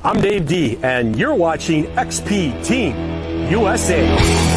I'm Dave D, and you're watching XP Team USA.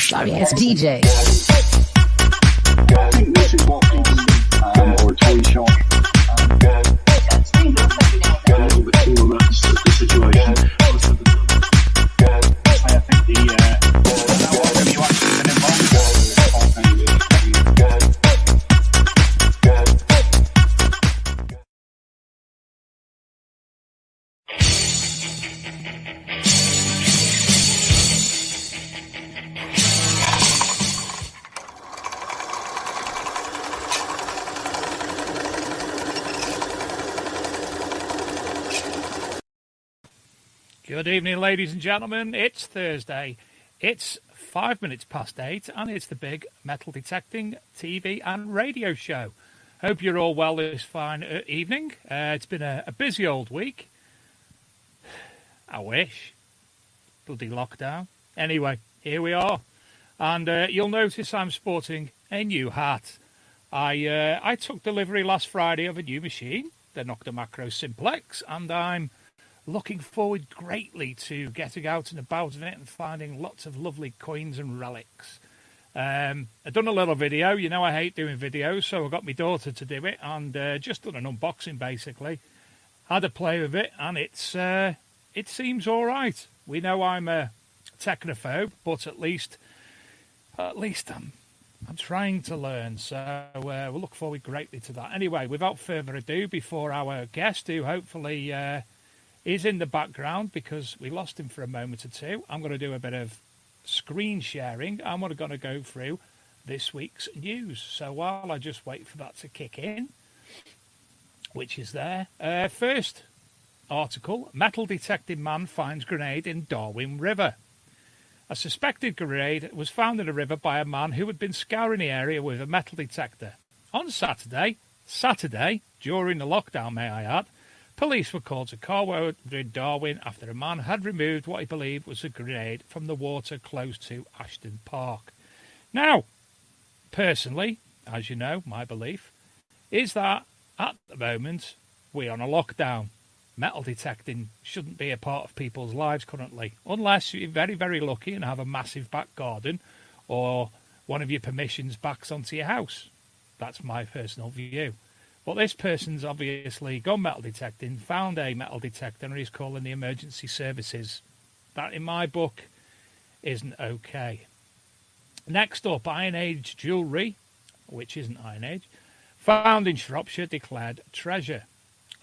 Sorry, it's DJ. I think this is what people, or a toy shop, a little bit too relaxed at the situation. I think you actually been involved Good evening, ladies and gentlemen. It's Thursday. It's 5 minutes past 8, and it's the big metal detecting TV and radio show. Hope you're all well this fine evening. It's been a busy old week. I wish. Bloody lockdown. Anyway, here we are. And you'll notice I'm sporting a new hat. I took delivery last Friday of a new machine, the Nocta Macro Simplex, and I'm looking forward greatly to getting out and about in it and finding lots of lovely coins and relics. I've done a little video. You know I hate doing videos, so I got my daughter to do it and just done an unboxing basically. Had a play with it and it seems all right. We know I'm a technophobe, but at least I'm trying to learn, so we'll look forward greatly to that. Anyway, without further ado, before our guest, who hopefully is in the background because we lost him for a moment or two, I'm going to do a bit of screen sharing and we're going to go through this week's news. So while I just wait for that to kick in, which is there, first article, metal detecting man finds grenade in Darwin River. A suspected grenade was found in a river by a man who had been scouring the area with a metal detector. On Saturday, during the lockdown may I add, police were called to Carwood in Darwin after a man had removed what he believed was a grenade from the water close to Ashton Park. Now, personally, as you know, my belief is that at the moment, we're on a lockdown. Metal detecting shouldn't be a part of people's lives currently, unless you're very, very lucky and have a massive back garden or one of your permissions backs onto your house. That's my personal view. But this person's obviously gone metal detecting, found a metal detector, and he's calling the emergency services. That, in my book, isn't okay. Next up, Iron Age jewellery, which isn't Iron Age, found in Shropshire, declared treasure.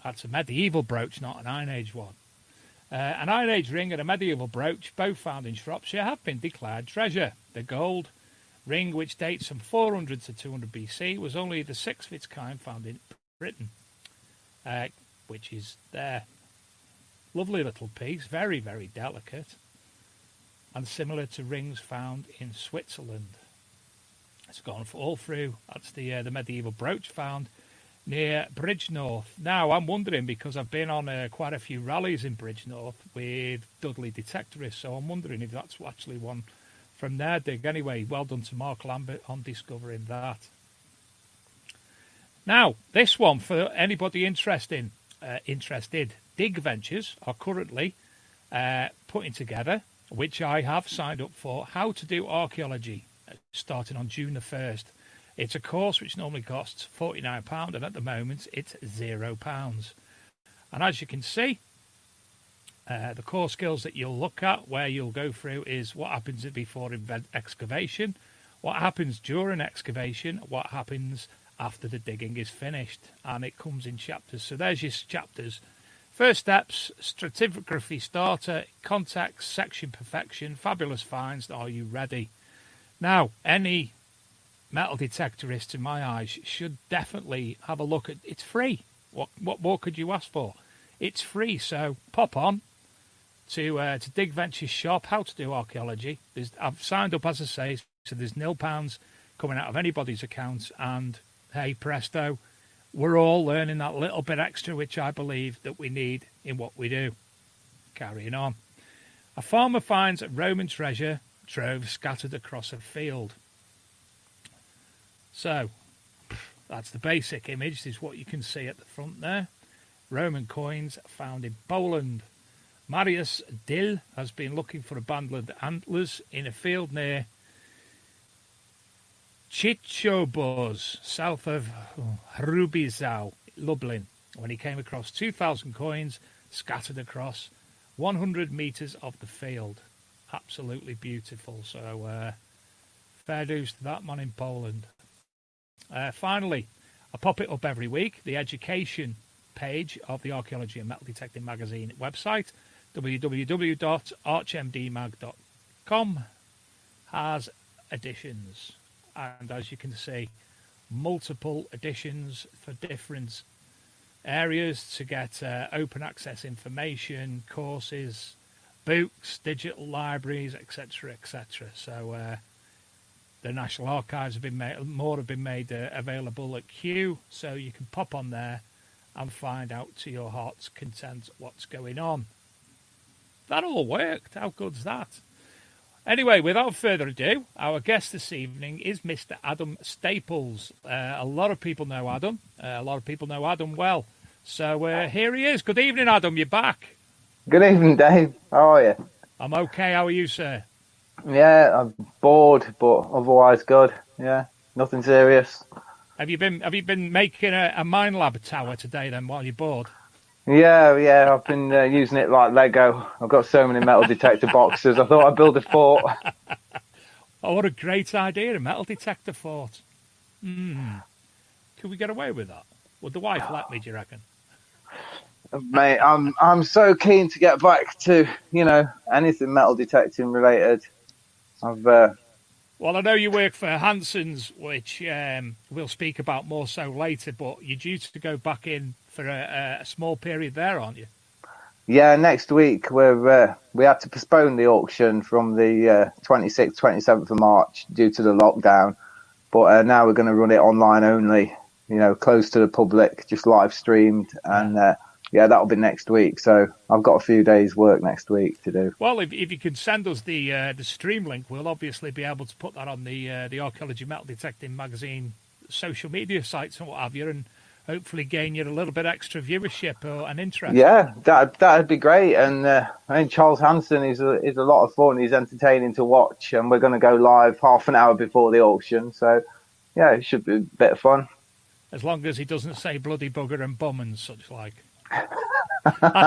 That's a medieval brooch, not an Iron Age one. An Iron Age ring and a medieval brooch, both found in Shropshire, have been declared treasure. The gold ring, which dates from 400 to 200 BC, was only the sixth of its kind found in Britain, which is there. Lovely little piece, very, very delicate, and similar to rings found in Switzerland. It's gone all through. That's the medieval brooch found near Bridgenorth. Now, I'm wondering, because I've been on quite a few rallies in Bridgenorth with Dudley detectorists, so I'm wondering if that's actually one from their dig. Anyway, well done to Mark Lambert on discovering that. Now, this one, for anybody interested, Dig Ventures are currently putting together, which I have signed up for, how to do archaeology, starting on June the 1st. It's a course which normally costs £49, and at the moment it's £0. And as you can see, the core skills that you'll look at, where you'll go through, is what happens before excavation, what happens during excavation, what happens after the digging is finished, and it comes in chapters. So there's your chapters. First steps, stratigraphy starter, context, section perfection, fabulous finds, are you ready? Now, any metal detectorist, in my eyes, should definitely have a look at. It's free. What more could you ask for? It's free, so pop on to Dig Ventures shop, how to do archaeology. I've signed up, as I say, so there's £0 coming out of anybody's account, and hey presto, we're all learning that little bit extra, which I believe that we need in what we do. Carrying on. A farmer finds a Roman treasure trove scattered across a field. So, that's the basic image. This is what you can see at the front there. Roman coins found in Poland. Marius Dill has been looking for abandoned antlers in a field near Chichobos, south of Hrubizau, Lublin, when he came across 2,000 coins scattered across 100 metres of the field. Absolutely beautiful. So, fair dues to that man in Poland. Finally, I pop it up every week, the education page of the Archaeology and Metal Detecting Magazine website, www.archmdmag.com, has editions. And as you can see, multiple editions for different areas to get open access information, courses, books, digital libraries, etc., etc. So the National Archives have been made, more have been made available at Kew, so you can pop on there and find out to your heart's content what's going on. That all worked. How good's that? Anyway, without further ado, our guest this evening is Mr. Adam Staples. A lot of people know Adam. A lot of people know Adam well. So here he is. Good evening, Adam. You're back. Good evening, Dave. How are you? I'm okay. How are you, sir? Yeah, I'm bored, but otherwise good. Yeah, nothing serious. Have you been making a mine lab tower today then while you're bored? Yeah. I've been using it like Lego. I've got so many metal detector boxes. I thought I'd build a fort. Oh, what a great idea, a metal detector fort. Could we get away with that? Would the wife let me, do you reckon? Mate, I'm so keen to get back to, anything metal detecting related. Well, I know you work for Hanson's, which we'll speak about more so later, but you're due to go back in for a small period there, aren't you? Yeah, next week we had to postpone the auction from the 26th, 27th of March due to the lockdown. But now we're going to run it online only, close to the public, just live streamed. And that'll be next week. So I've got a few days' work next week to do. Well, if you can send us the stream link, we'll obviously be able to put that on the Archaeology Metal Detecting Magazine social media sites and what have you, and hopefully gain you a little bit extra viewership or an interest. Yeah, that'd be great. And I think Charles Hanson is a lot of fun. He's entertaining to watch, and we're going to go live half an hour before the auction. So yeah, it should be a bit of fun. As long as he doesn't say bloody bugger and bum and such like.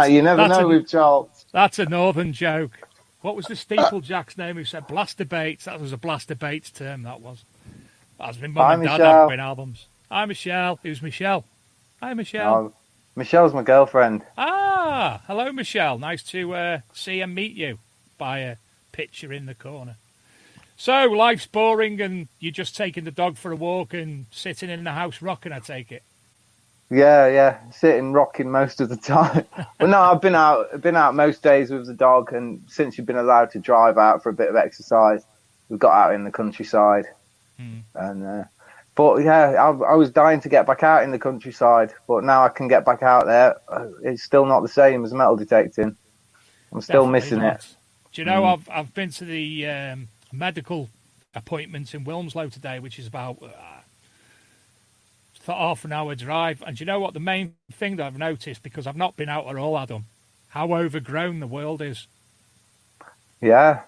You never know with Charles. That's a northern joke. What was the steeplejack's name who said Blaster Bates? That was a Blaster Bates term, that was. That's been mum and dad Michelle. having albums. Hi, Michelle. Who's Michelle? Hi, Michelle. Oh, Michelle's my girlfriend. Ah, hello, Michelle. Nice to see and meet you by a picture in the corner. So, life's boring and you're just taking the dog for a walk and sitting in the house rocking, I take it. Yeah, sitting rocking most of the time. But no, I've been out most days with the dog, and since you've been allowed to drive out for a bit of exercise, we've got out in the countryside. And but yeah, I was dying to get back out in the countryside, but now I can get back out there. It's still not the same as metal detecting. I'm still missing it. Do you know, I've been to the medical appointment in Wilmslow today, which is about for half an hour drive. And do you know what the main thing that I've noticed, because I've not been out at all, Adam, how overgrown the world is. Yeah.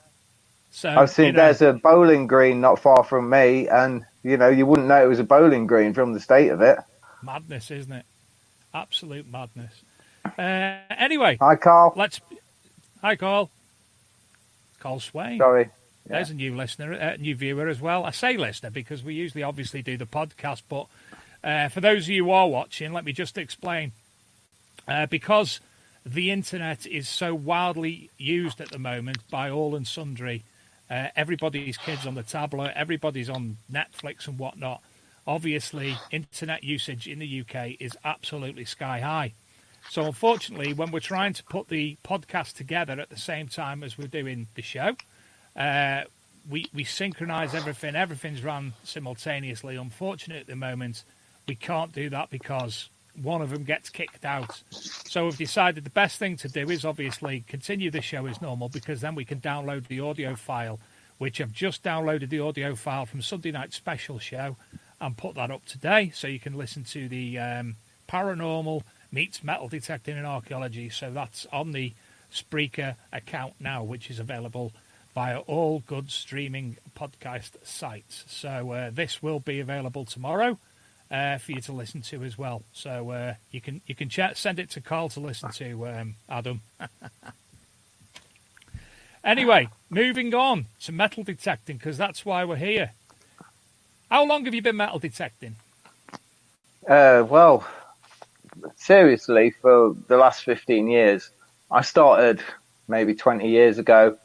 So I've seen there's a bowling green not far from me, and you wouldn't know it was a bowling green from the state of it. Madness, isn't it? Absolute madness. Anyway. Hi, Carl. Hi, Carl. Carl Swain. Sorry. Yeah. There's a new listener, new viewer as well. I say listener because we usually obviously do the podcast, but for those of you who are watching, let me just explain. Because the internet is so wildly used at the moment by all and sundry, everybody's kids on the tablet, everybody's on Netflix and whatnot. Obviously, internet usage in the UK is absolutely sky high. So unfortunately, when we're trying to put the podcast together at the same time as we're doing the show, we synchronize everything. Everything's run simultaneously. Unfortunately, at the moment, we can't do that because one of them gets kicked out. So we've decided the best thing to do is obviously continue the show as normal, because then we can download the audio file, which I've just downloaded the audio file from Sunday Night Special show and put that up today, so you can listen to the paranormal meets metal detecting and archaeology. So that's on the Spreaker account now, which is available via all good streaming podcast sites. So this will be available tomorrow for you to listen to as well. So you can send it to Carl to listen to, Adam. Anyway, moving on to metal detecting, because that's why we're here. How long have you been metal detecting? Well, seriously, for the last 15 years. I started maybe 20 years ago,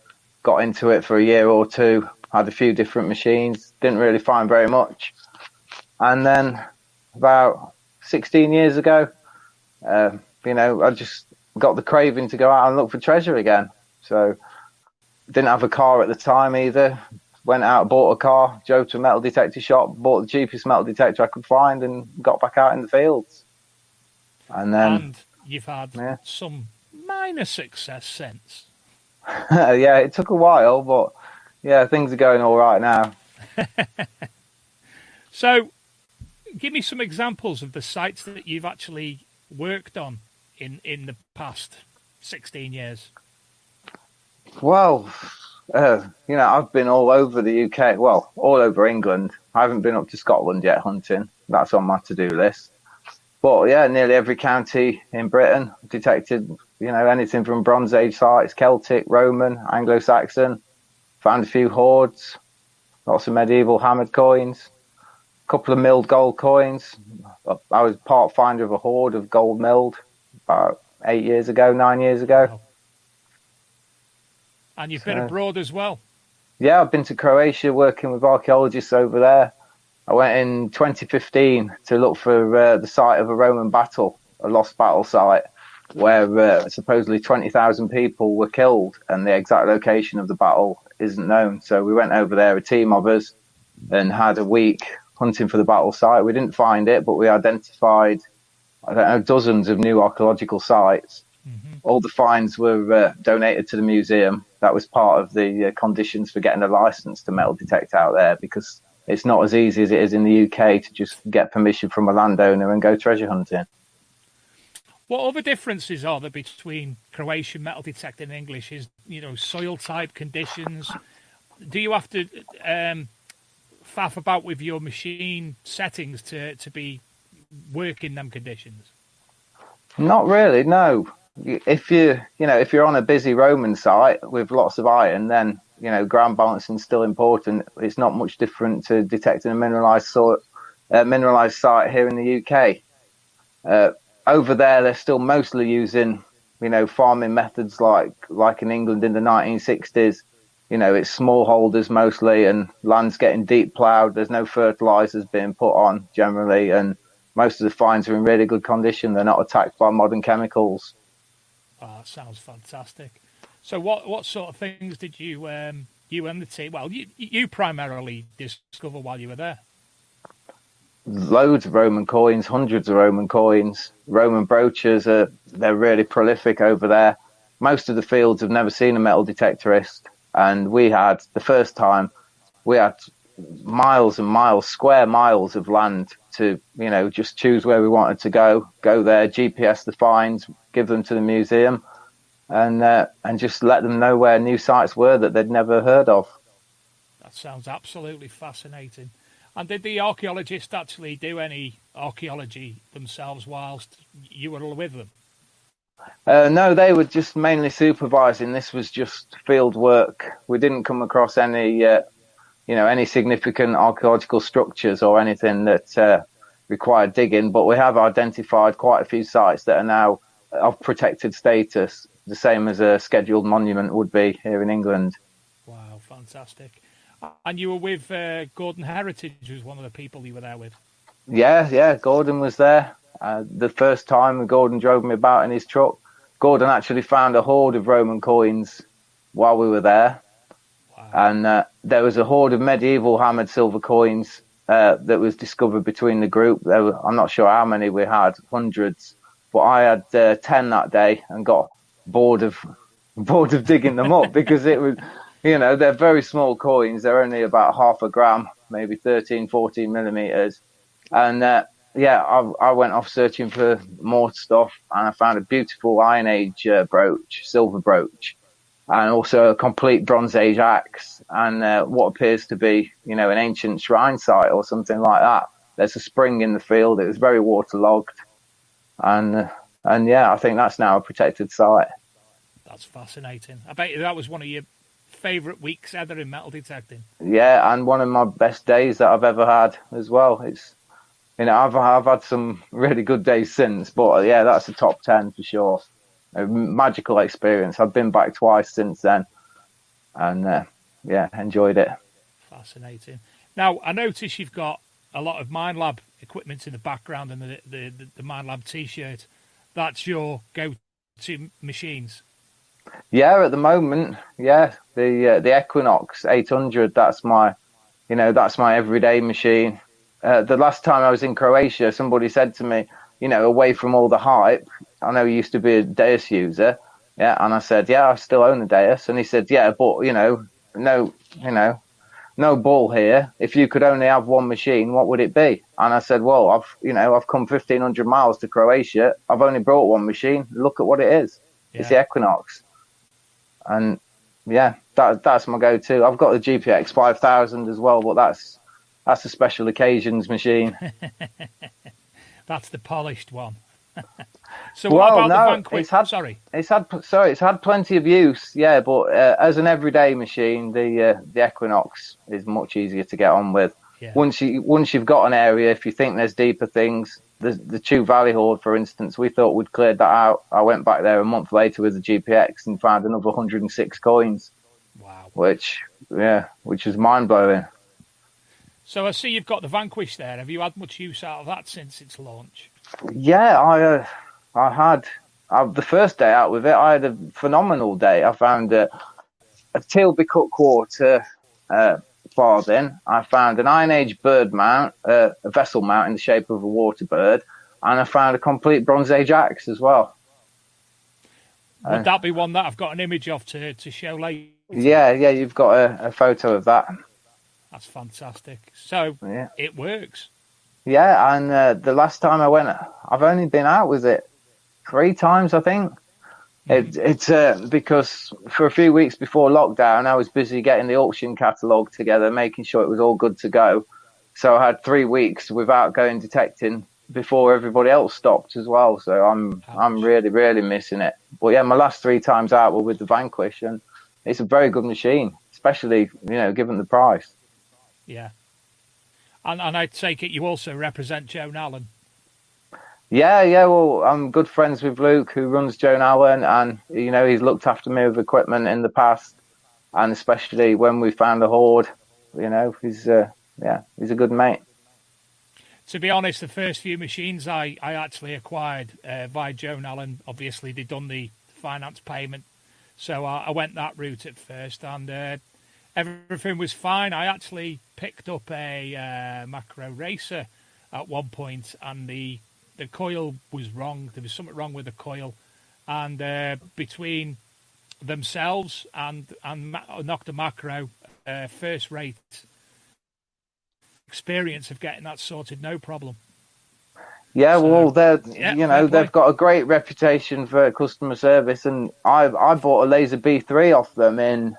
got into it for a year or two, had a few different machines, didn't really find very much. And then about 16 years ago, I just got the craving to go out and look for treasure again. So didn't have a car at the time either. Went out, bought a car, drove to a metal detector shop, bought the cheapest metal detector I could find, and got back out in the fields. And you've had some minor success since. Yeah, it took a while, but yeah, things are going all right now. So, give me some examples of the sites that you've actually worked on in the past 16 years. Well, I've been all over the UK, well, all over England. I haven't been up to Scotland yet hunting. That's on my to-do list. But yeah, nearly every county in Britain detected, anything from Bronze Age sites, Celtic, Roman, Anglo-Saxon. Found a few hoards, lots of medieval hammered coins, a couple of milled gold coins. I was part finder of a hoard of gold milled about 9 years ago. Wow. And you've been abroad as well? Yeah, I've been to Croatia working with archaeologists over there. I went in 2015 to look for the site of a Roman battle, a lost battle site, where supposedly 20,000 people were killed, and the exact location of the battle isn't known. So we went over there, a team of us, and had a week hunting for the battle site. We didn't find it, but we identified, dozens of new archaeological sites. Mm-hmm. All the finds were donated to the museum. That was part of the conditions for getting a license to metal detect out there, because it's not as easy as it is in the UK to just get permission from a landowner and go treasure hunting. What other differences are there between Croatian metal detecting and English? Is, soil type, conditions? Do you have to faff about with your machine settings to be working them conditions? Not really, no. If you're on a busy Roman site with lots of iron, then ground balancing is still important. It's not much different to detecting a mineralized site here in the UK. Over there, they're still mostly using, farming methods like in England in the 1960s. It's smallholders mostly, and land's getting deep ploughed. There's no fertilizers being put on generally, and most of the finds are in really good condition. They're not attacked by modern chemicals. Oh, that sounds fantastic. So what sort of things did you and the team, well, you primarily discover while you were there? Loads of Roman coins, hundreds of Roman coins. Roman brooches, they're really prolific over there. Most of the fields have never seen a metal detectorist, and the first time, we had miles and miles, square miles of land to, just choose where we wanted to go there, GPS the finds, give them to the museum, and just let them know where new sites were that they'd never heard of. That sounds absolutely fascinating. And did the archaeologists actually do any archaeology themselves whilst you were with them? No, they were just mainly supervising. This was just field work. We didn't come across any significant archaeological structures or anything that required digging, but we have identified quite a few sites that are now of protected status, the same as a scheduled monument would be here in England. Wow, fantastic. And you were with Gordon Heritage, was one of the people you were there with? Yeah, Gordon was there. The first time Gordon drove me about in his truck, Gordon actually found a hoard of Roman coins while we were there. Wow. And there was a hoard of medieval hammered silver coins that was discovered between the group. I'm not sure how many we had, hundreds, but I had 10 that day and got bored of digging them up because it was, they're very small coins. They're only about half a gram, maybe 13, 14 millimeters. And I went off searching for more stuff, and I found a beautiful Iron Age silver brooch, and also a complete Bronze Age axe, and what appears to be, an ancient shrine site or something like that. There's a spring in the field. It was very waterlogged, and I think that's now a protected site. That's fascinating. I bet that was one of your favourite weeks ever in metal detecting. Yeah, and one of my best days that I've ever had as well. It's, I've had some really good days since, but yeah, that's the top 10 for sure. A magical experience. I've been back twice since then, and enjoyed it. Fascinating. Now, I notice you've got a lot of Mine Lab equipment in the background and the Mine Lab T-shirt. That's your go-to machines. Yeah, at the moment, the Equinox 800. That's my everyday machine. The last time I was in Croatia, somebody said to me, away from all the hype, I know you used to be a Deus user, and I said, I still own a Deus, and he said, but no ball here. If you could only have one machine, what would it be? And I said, well, I've come 1,500 miles to Croatia. I've only brought one machine. Look at what it is. Yeah. It's the Equinox. And that's my go-to. I've got the GPX 5000 as well, but that's a special occasions machine. That's the polished one. So what about the Vanquish? It's had plenty of use, but as an everyday machine, the Equinox is much easier to get on with. Yeah. Once you've got an area, if you think there's deeper things, the Chew Valley hoard, for instance, we thought we'd cleared that out. I went back there a month later with the GPX and found another 106 coins. Wow! Which is mind blowing. So I see you've got the Vanquish there. Have you had much use out of that since its launch? Yeah, I had the first day out with it. I had a phenomenal day. I found a Tilby cut quarter farthing. I found an Iron Age bird mount, a vessel mount in the shape of a water bird, and I found a complete Bronze Age axe as well. Would that be one that I've got an image of to show later? Yeah, you've got a photo of that. That's fantastic. So Yeah. it works. Yeah, and the last time I went, I've only been out with it 3 times, I think. It's because for a few weeks before lockdown, I was busy getting the auction catalogue together, making sure it was all good to go. So I had 3 weeks without going detecting before everybody else stopped as well. So I'm really, really missing it. But yeah, my last 3 times out were with the Vanquish, and it's a very good machine, especially, given the price. Yeah. And I take it you also represent Joan Allen. Yeah. Well, I'm good friends with Luke, who runs Joan Allen, and he's looked after me with equipment in the past, and especially when we found a hoard. He's a good mate. To be honest, the first few machines I actually acquired via Joan Allen, obviously they'd done the finance payment, so I went that route at first, and everything was fine. I actually picked up a macro racer at one point, and the coil was wrong. There was something wrong with the coil, and between themselves and Nocta Macro, first rate experience of getting that sorted, no problem. Yeah, well, they've got a great reputation for customer service, and I bought a Laser B3 off them in,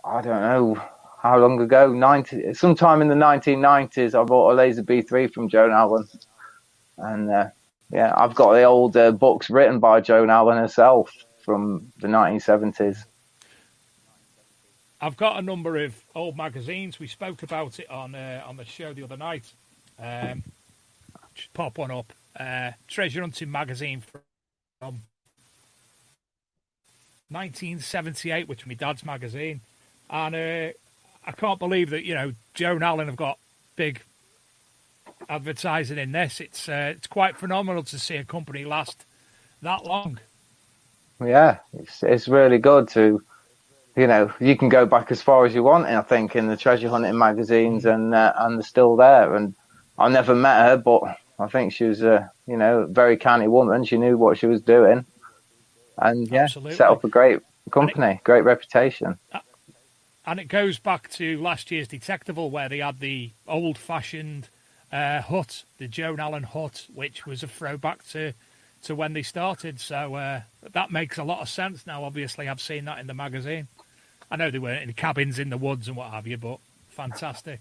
I don't know how long ago, sometime in the 1990s. I bought a Laser B3 from Joan Allen, and I've got the old books written by Joan Allen herself from the 1970s. I've got a number of old magazines. We spoke about it on the show the other night. Just pop one up. Treasure Hunting magazine from 1978, which was my dad's magazine. And I can't believe that, Joan Allen have got big advertising in this. It's quite phenomenal to see a company last that long. Yeah, it's really good to, you can go back as far as you want, I think, in the treasure hunting magazines, and they're still there. And I never met her, but I think she was a very canny woman. She knew what she was doing, and set up a great company, great reputation. And it goes back to last year's Detectable, where they had the old-fashioned hut, the Joan Allen hut, which was a throwback to when they started. So that makes a lot of sense now. Obviously, I've seen that in the magazine. I know they weren't in cabins in the woods and what have you, but fantastic.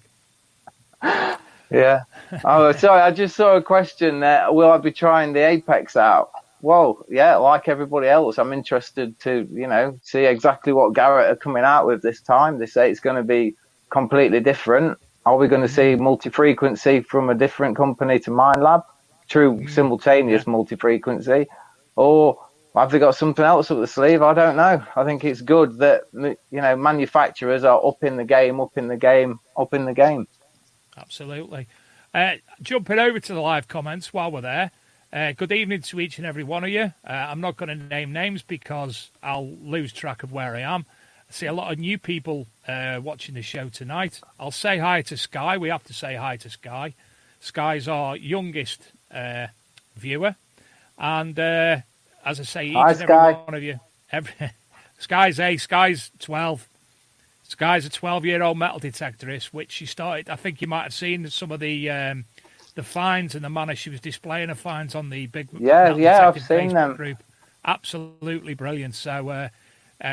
Yeah. Oh, sorry, I just saw a question there. Will I be trying the Apex out? Well, yeah, like everybody else, I'm interested to, see exactly what Garrett are coming out with this time. They say it's going to be completely different. Are we going to see multi-frequency from a different company to Mind Lab? True simultaneous multi-frequency? Or have they got something else up the sleeve? I don't know. I think it's good that, manufacturers are up in the game. Absolutely. Jumping over to the live comments while we're there. Good evening to each and every one of you. I'm not going to name names because I'll lose track of where I am. I see a lot of new people watching the show tonight. I'll say hi to Sky. We have to say hi to Sky. Sky's our youngest viewer. And as I say, each and every one of you. Sky's 12. Sky's a 12-year-old metal detectorist, which she started. I think you might have seen some of the finds and the manner she was displaying her finds on the big I've seen Facebook them. group. Absolutely brilliant. So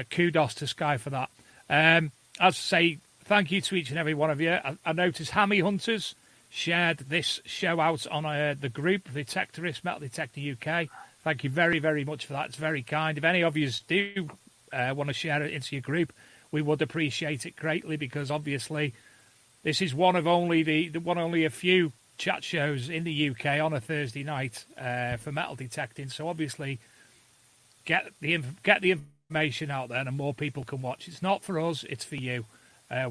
kudos to Sky for that. As I say, thank you to each and every one of you. I noticed Hammy Hunters shared this show out on the group, Detectorist Metal Detecting UK. Thank you very, very much for that. It's very kind. If any of you do want to share it into your group, we would appreciate it greatly, because obviously this is one of only only a few chat shows in the UK on a Thursday night for metal detecting. So obviously get the information out there and more people can watch. It's not for us, it's for you.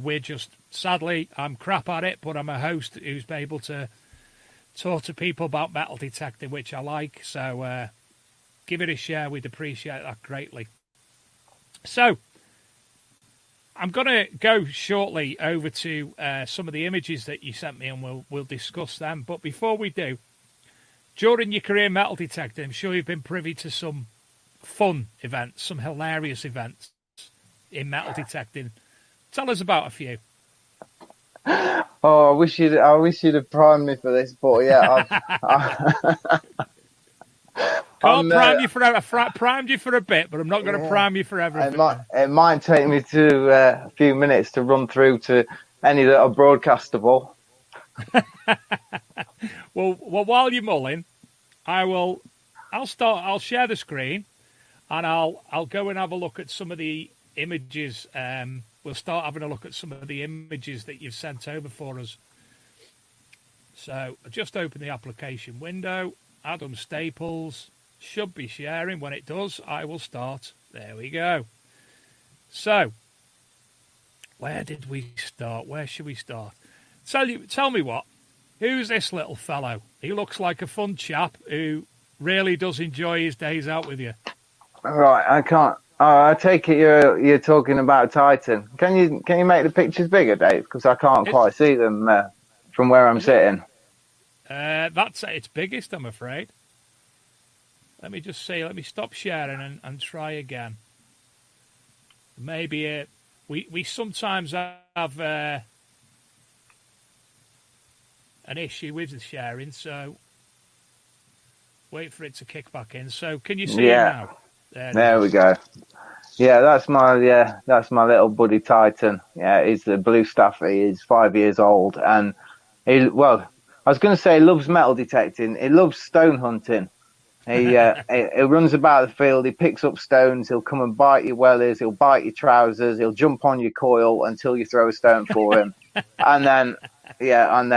We're just, sadly, I'm crap at it, but I'm a host who's been able to talk to people about metal detecting, which I like. So give it a share. We'd appreciate that greatly. So I'm going to go shortly over to some of the images that you sent me, and we'll discuss them. But before we do, during your career metal detecting, I'm sure you've been privy to some fun events, some hilarious events in metal detecting. Tell us about a few. Oh, I wish you'd have primed me for this, but yeah, Can't prime you for primed you for a bit, but I'm not going to prime you for everything. it might take me to a few minutes to run through to any that are broadcastable. Well, while you're mulling, I'll share the screen, and I'll go and have a look at some of the images. We'll start having a look at some of the images that you've sent over for us. So I just open the application window. Adam Staples should be sharing. When it does, I will start. There we go. So, where did we start? Where should we start? Tell me what. Who's this little fellow? He looks like a fun chap who really does enjoy his days out with you. Right, I can't. I take it you're talking about Titan. Can you make the pictures bigger, Dave? Because I can't quite see them from where I'm sitting. That's at its biggest, I'm afraid. Let me just see. Let me stop sharing and try again. Maybe we sometimes have an issue with the sharing, so wait for it to kick back in. So can you see it now? There we go. Yeah, that's my little buddy Titan. Yeah, he's the blue staffy. He's 5 years old, and I was going to say he loves metal detecting. He loves stone hunting. He runs about the field. He picks up stones. He'll come and bite your wellies. He'll bite your trousers. He'll jump on your coil until you throw a stone for him, and then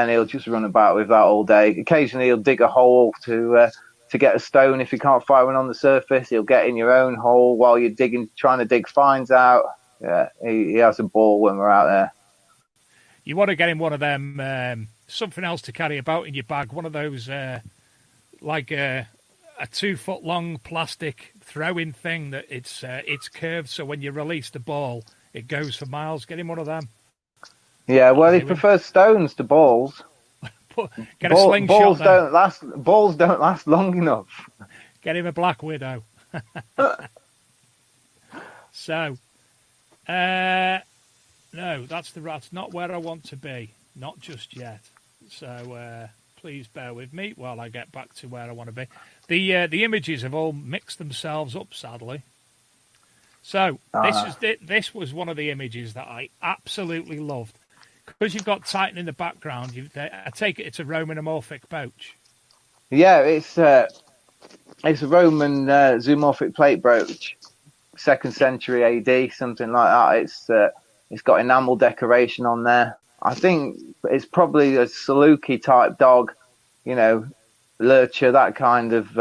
he'll just run about with that all day. Occasionally, he'll dig a hole to get a stone. If you can't find one on the surface, he'll get in your own hole while you're trying to dig finds out. Yeah, he has a ball when we're out there. You want to get him one of them, something else to carry about in your bag, one of those like a 2 foot long plastic throwing thing that it's curved, so when you release the ball, it goes for miles. Get him one of them. Yeah, well, he prefers stones to balls. Get a slingshot. Balls don't last long enough. Get him a Black Widow. So, no, that's not where I want to be. Not just yet. So please bear with me while I get back to where I want to be. The images have all mixed themselves up, sadly. So this was one of the images that I absolutely loved. Because you've got Titan in the background, I take it it's a Roman amorphic brooch. Yeah, it's a Roman zoomorphic plate brooch, 2nd century AD, something like that. It's got enamel decoration on there. I think it's probably a Saluki type dog, lurcher, that kind of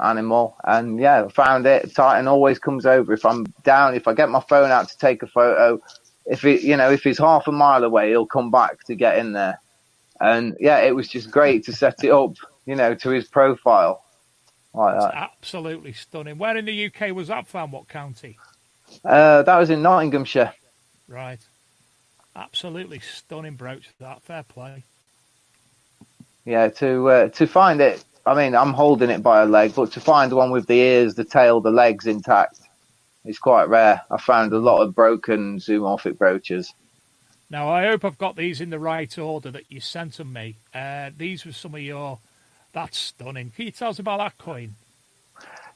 animal. And yeah, I found it. Titan always comes over if I'm down. If I get my phone out to take a photo. If he's half a mile away, he'll come back to get in there. And yeah, it was just great to set it up, to his profile. Like that. It's absolutely stunning. Where in the UK was that found? What county? That was in Nottinghamshire. Right. Absolutely stunning brooch. That fair play. Yeah, to find it. I mean, I'm holding it by a leg, but to find one with the ears, the tail, the legs intact. It's quite rare. I found a lot of broken zoomorphic brooches. Now, I hope I've got these in the right order that you sent them me. These were some of your... That's stunning. Can you tell us about that coin?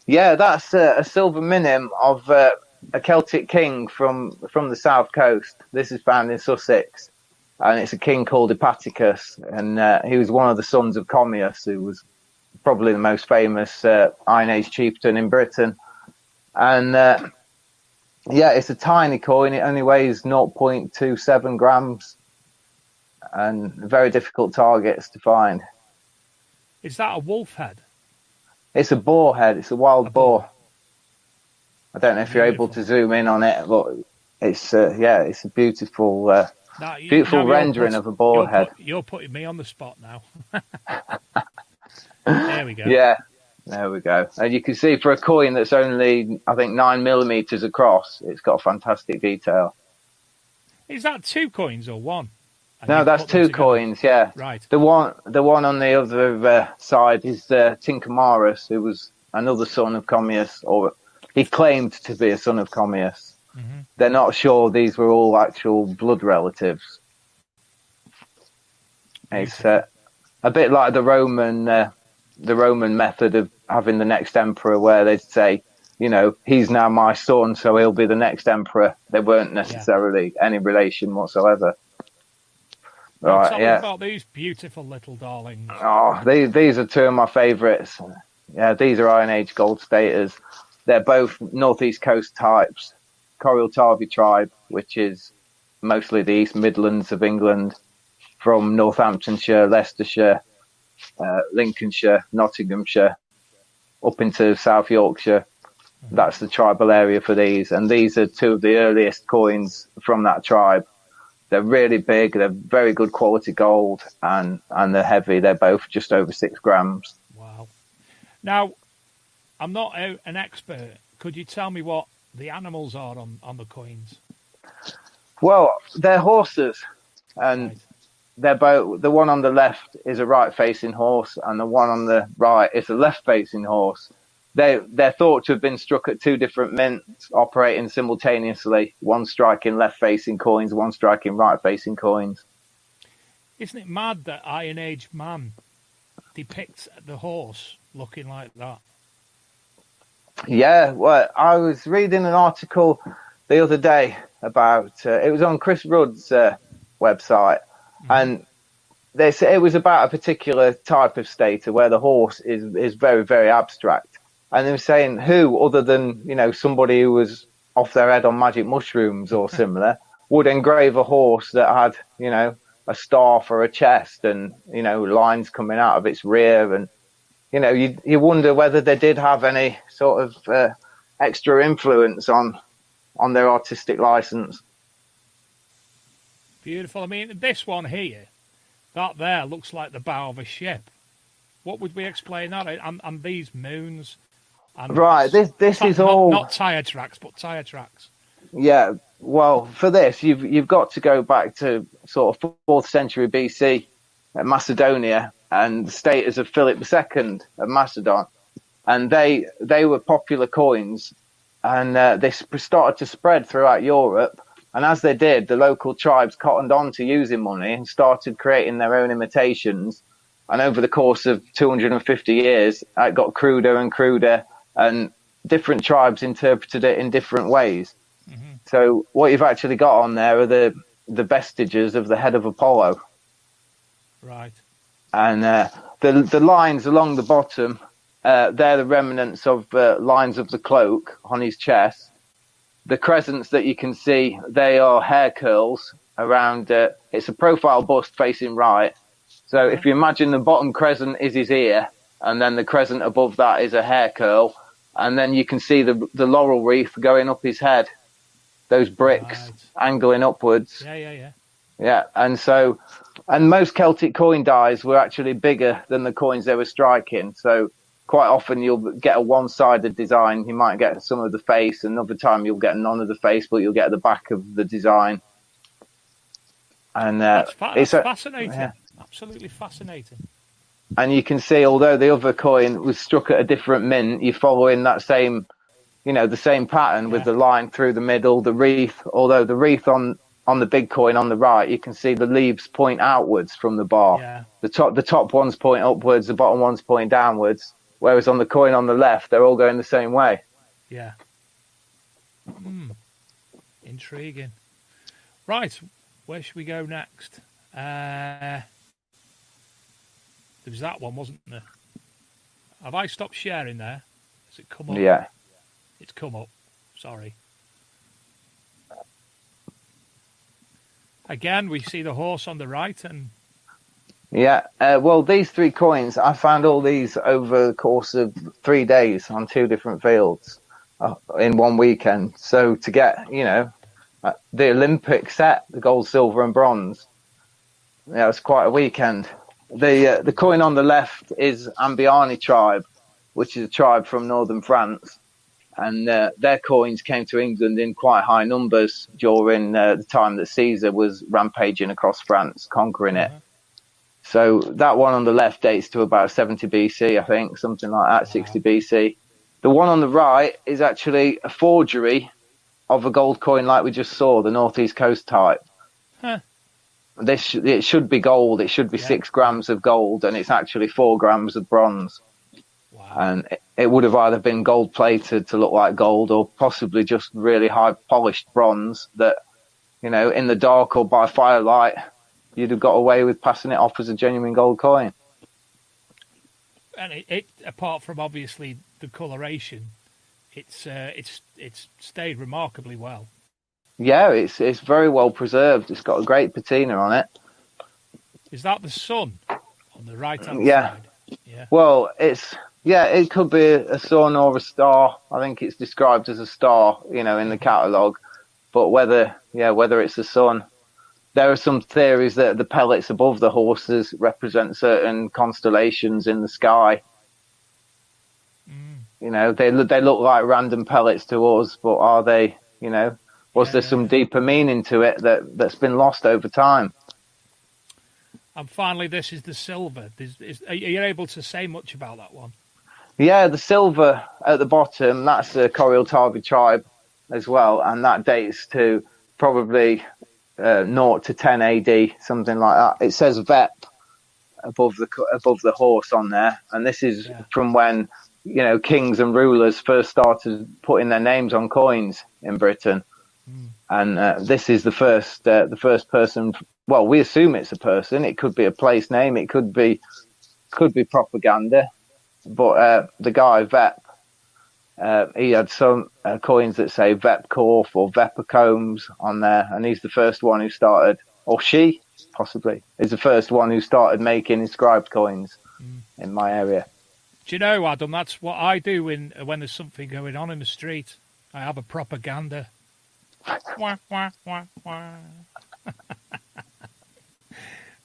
Yeah, that's a silver minim of a Celtic king from the south coast. This is found in Sussex. And it's a king called Hepaticus. And he was one of the sons of Commius, who was probably the most famous Iron Age chieftain in Britain. And... yeah, it's a tiny coin. It only weighs 0.27 grams and very difficult targets to find. Is that a wolf head? It's a boar head. It's a wild boar. I don't know if you're able to zoom in on it, but it's it's a beautiful rendering of a boar head. You're putting me on the spot now. There we go. Yeah. There we go. And you can see for a coin that's only, I think, 9 millimeters across, it's got fantastic detail. Is that 2 coins or 1? No, that's 2 coins, yeah. Right. The one on the other side is Tincamarus, who was another son of Commius, or he claimed to be a son of Commius. Mm-hmm. They're not sure these were all actual blood relatives. It's a bit like the Roman method of having the next emperor, where they'd say, he's now my son, so he'll be the next emperor. They weren't necessarily any relation whatsoever. Right, tell me about these beautiful little darlings. Oh, these are two of my favourites. Yeah, these are Iron Age gold staters. They're both northeast coast types. Corrieltavi tribe, which is mostly the East Midlands of England, from Northamptonshire, Leicestershire, Lincolnshire, Nottinghamshire, up into South Yorkshire. That's the tribal area for these. And these are two of the earliest coins from that tribe. They're really big. They're very good quality gold, and they're heavy. They're both just over 6 grams. Wow. Now, I'm not an expert. Could you tell me what the animals are on the coins? Well, they're horses, and Right. they're both. The one on the left is a right-facing horse, and the one on the right is a left-facing horse. They're thought to have been struck at two different mints, operating simultaneously. One striking left-facing coins, one striking right-facing coins. Isn't it mad that Iron Age man depicts the horse looking like that? Yeah, well, I was reading an article the other day about it was on Chris Rudd's website, and they said it was about a particular type of stator where the horse is very, very abstract. And they were saying who, other than somebody who was off their head on magic mushrooms or similar, would engrave a horse that had a star for a chest and lines coming out of its rear, and you wonder whether they did have any sort of extra influence on their artistic license. Beautiful. I mean, this one here, that there looks like the bow of a ship. What would we explain that? And these moons. And Right. This is all not tire tracks, but tire tracks. Yeah. Well, for this, you've got to go back to sort of 4th century BC, Macedonia, and the staters of Philip II of Macedon, and they were popular coins, and they started to spread throughout Europe. And as they did, the local tribes cottoned on to using money and started creating their own imitations. And over the course of 250 years, it got cruder and cruder, and different tribes interpreted it in different ways. Mm-hmm. So what you've actually got on there are the vestiges of the head of Apollo. Right. And the lines along the bottom, they're the remnants of lines of the cloak on his chest. The crescents that you can see, they are hair curls around. It's a profile bust facing right. So if you imagine the bottom crescent is his ear, and then the crescent above that is a hair curl, and then you can see the laurel wreath going up his head, those bricks angling upwards. Yeah. And most Celtic coin dies were actually bigger than the coins they were striking. So quite often you'll get a one-sided design. You might get some of the face, another time you'll get none of the face, but you'll get the back of the design. And that's fascinating. Yeah. Absolutely fascinating. And you can see, although the other coin was struck at a different mint, you're following that same, the same pattern with the line through the middle, the wreath. Although the wreath on the big coin on the right, you can see the leaves point outwards from the bar. Yeah. The top ones point upwards, the bottom ones point downwards. Whereas on the coin on the left, they're all going the same way. Yeah. Intriguing. Right, where should we go next? There was that one, wasn't there? Have I stopped sharing there? Has it come up? Yeah. It's come up. Sorry. Again, we see the horse on the right, and yeah. Well, these 3 coins, I found all these over the course of 3 days on 2 different fields in one weekend. So to get, the Olympic set, the gold, silver, and bronze, it was quite a weekend. The coin on the left is Ambiani tribe, which is a tribe from northern France. And their coins came to England in quite high numbers during the time that Caesar was rampaging across France, conquering it. So that one on the left dates to about 70 BC, I think, something like that, 60 BC. The one on the right is actually a forgery of a gold coin like we just saw, the Northeast Coast type. Huh. it should be gold. It should be 6 grams of gold, and it's actually 4 grams of bronze. Wow. And it would have either been gold plated to look like gold, or possibly just really high polished bronze that, you know, in the dark or by firelight, you'd have got away with passing it off as a genuine gold coin. And it apart from obviously the coloration, it's stayed remarkably well. Yeah, it's very well preserved. It's got a great patina on it. Is that the sun on the right hand Yeah. side? Yeah. Well, it could be a sun or a star. I think it's described as a star, you know, in the catalogue. But whether it's the sun, there are some theories that the pellets above the horses represent certain constellations in the sky. You know, they look like random pellets to us, but are they? You know, was there some deeper meaning to it that's been lost over time? And finally, this is the silver. Are you able to say much about that one? Yeah, the silver at the bottom, that's the Corioltavi tribe as well, and that dates to probably 0 to 10 AD, something like that. It says Vep above the horse on there, and this is from when, you know, kings and rulers first started putting their names on coins in Britain. And this is the first person. Well, we assume it's a person. It could be a place name. It could be propaganda. But the guy Vep, he had some coins that say Vepcorf or Vepacombs on there, and he's the first one who started, or she possibly is the first one who started making inscribed coins in my area. Do you know, Adam? That's what I do when there's something going on in the street. I have a propaganda. Wah, wah, wah, wah.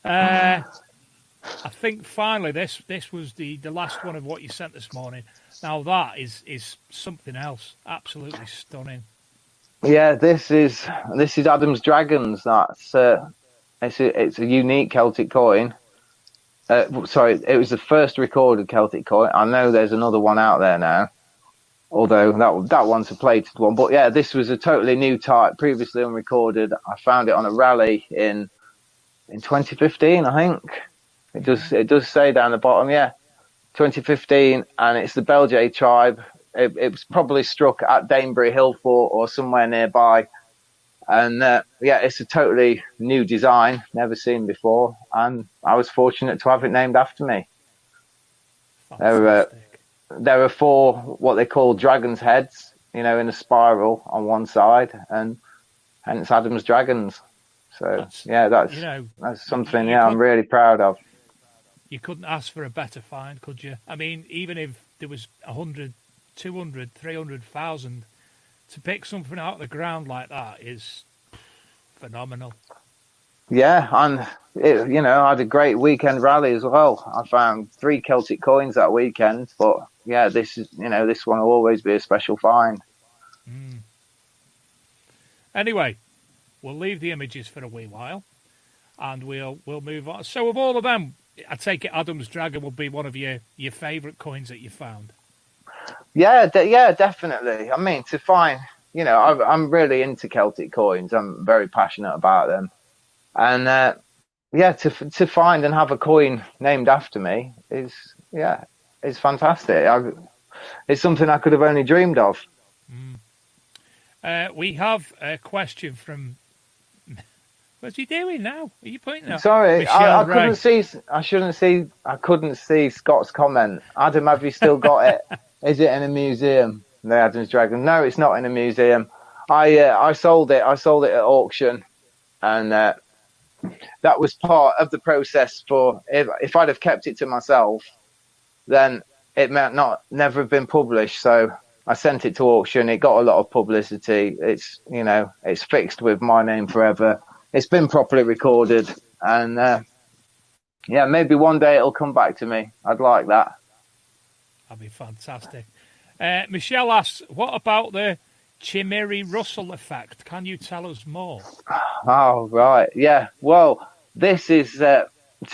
I think finally this was the last one of what you sent this morning. Now that is something else. Absolutely stunning. Yeah, this is Adam's Dragons. That's it's a unique Celtic coin. Sorry, it was the first recorded Celtic coin. I know there's another one out there now, although that one's a plated one. But yeah, this was a totally new type, previously unrecorded. I found it on a rally in 2015, I think. It does say down the bottom, 2015, and it's the Belgae tribe. It was probably struck at Danebury Hill Fort or somewhere nearby. And it's a totally new design, never seen before, and I was fortunate to have it named after me. There are 4 what they call dragon's heads, you know, in a spiral on one side, and hence Adam's Dragons. So that's something I'm really proud of. You couldn't ask for a better find, could you? I mean, even if there was 100, 200, 300,000, to pick something out of the ground like that is phenomenal. Yeah, and I had a great weekend rally as well. I found 3 Celtic coins that weekend, but this one will always be a special find. Anyway, we'll leave the images for a wee while, and we'll move on. So, of all of them, I take it Adam's Dragon will be one of your favourite coins that you found. Yeah, definitely. I mean, to find, I'm really into Celtic coins. I'm very passionate about them, and to find and have a coin named after me is fantastic. It's something I could have only dreamed of. We have a question from. What's he doing now? Are you pointing at? Sorry, I couldn't see. I couldn't see Scott's comment. Adam, have you still got it? Is it in a museum? The Adam's Dragon. No, it's not in a museum. I sold it. I sold it at auction, and that was part of the process. For if I'd have kept it to myself, then it might never have been published. So I sent it to auction. It got a lot of publicity. It's fixed with my name forever. It's been properly recorded, and maybe one day it'll come back to me. I'd like that. That'd be fantastic. Michelle asks, what about the Chimeri Russell effect? Can you tell us more? Oh, right. Yeah. Well, this is to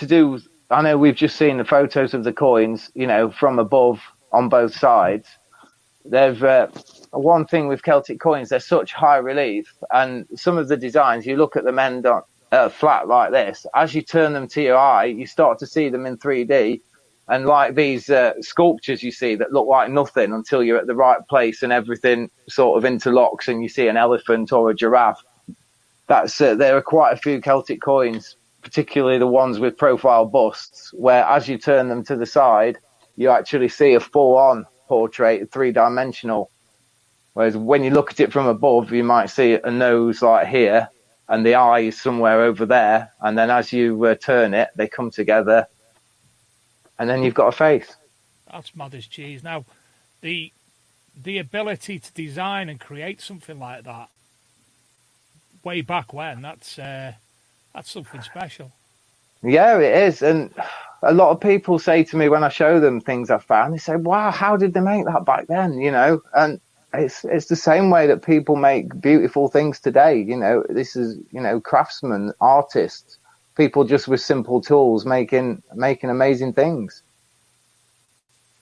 do. I know we've just seen the photos of the coins, from above on both sides. They've one thing with Celtic coins, they're such high relief, and some of the designs, you look at them end flat like this, as you turn them to your eye, you start to see them in 3D. And like these sculptures you see that look like nothing until you're at the right place and everything sort of interlocks and you see an elephant or a giraffe. There are quite a few Celtic coins, particularly the ones with profile busts, where as you turn them to the side, you actually see a full-on portrait, three-dimensional. Whereas when you look at it from above, you might see a nose like here and the eye is somewhere over there. And then as you turn it, they come together. And then you've got a face. That's mad as cheese. Now, the ability to design and create something like that way back when, that's something special. Yeah, it is. And a lot of people say to me when I show them things I found, they say, wow, how did they make that back then? You know, and it's the same way that people make beautiful things today. You know, this is, you know, craftsmen, artists. People just with simple tools making amazing things.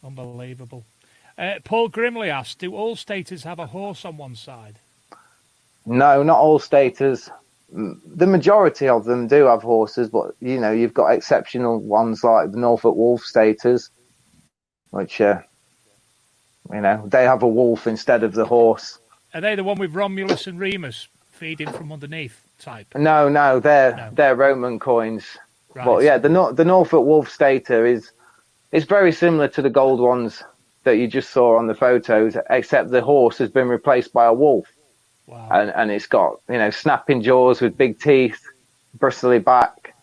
Unbelievable. Paul Grimley asked, do all staters have a horse on one side? No, not all staters. The majority of them do have horses, but, you know, you've got exceptional ones like the Norfolk Wolf staters, which, you know, they have a wolf instead of the horse. Are they the one with Romulus and Remus feeding from underneath type? No, they're Roman coins. Right. But yeah, the Norfolk Wolf stator is very similar to the gold ones that you just saw on the photos, except the horse has been replaced by a wolf. Wow. And it's got, you know, snapping jaws with big teeth, bristly back,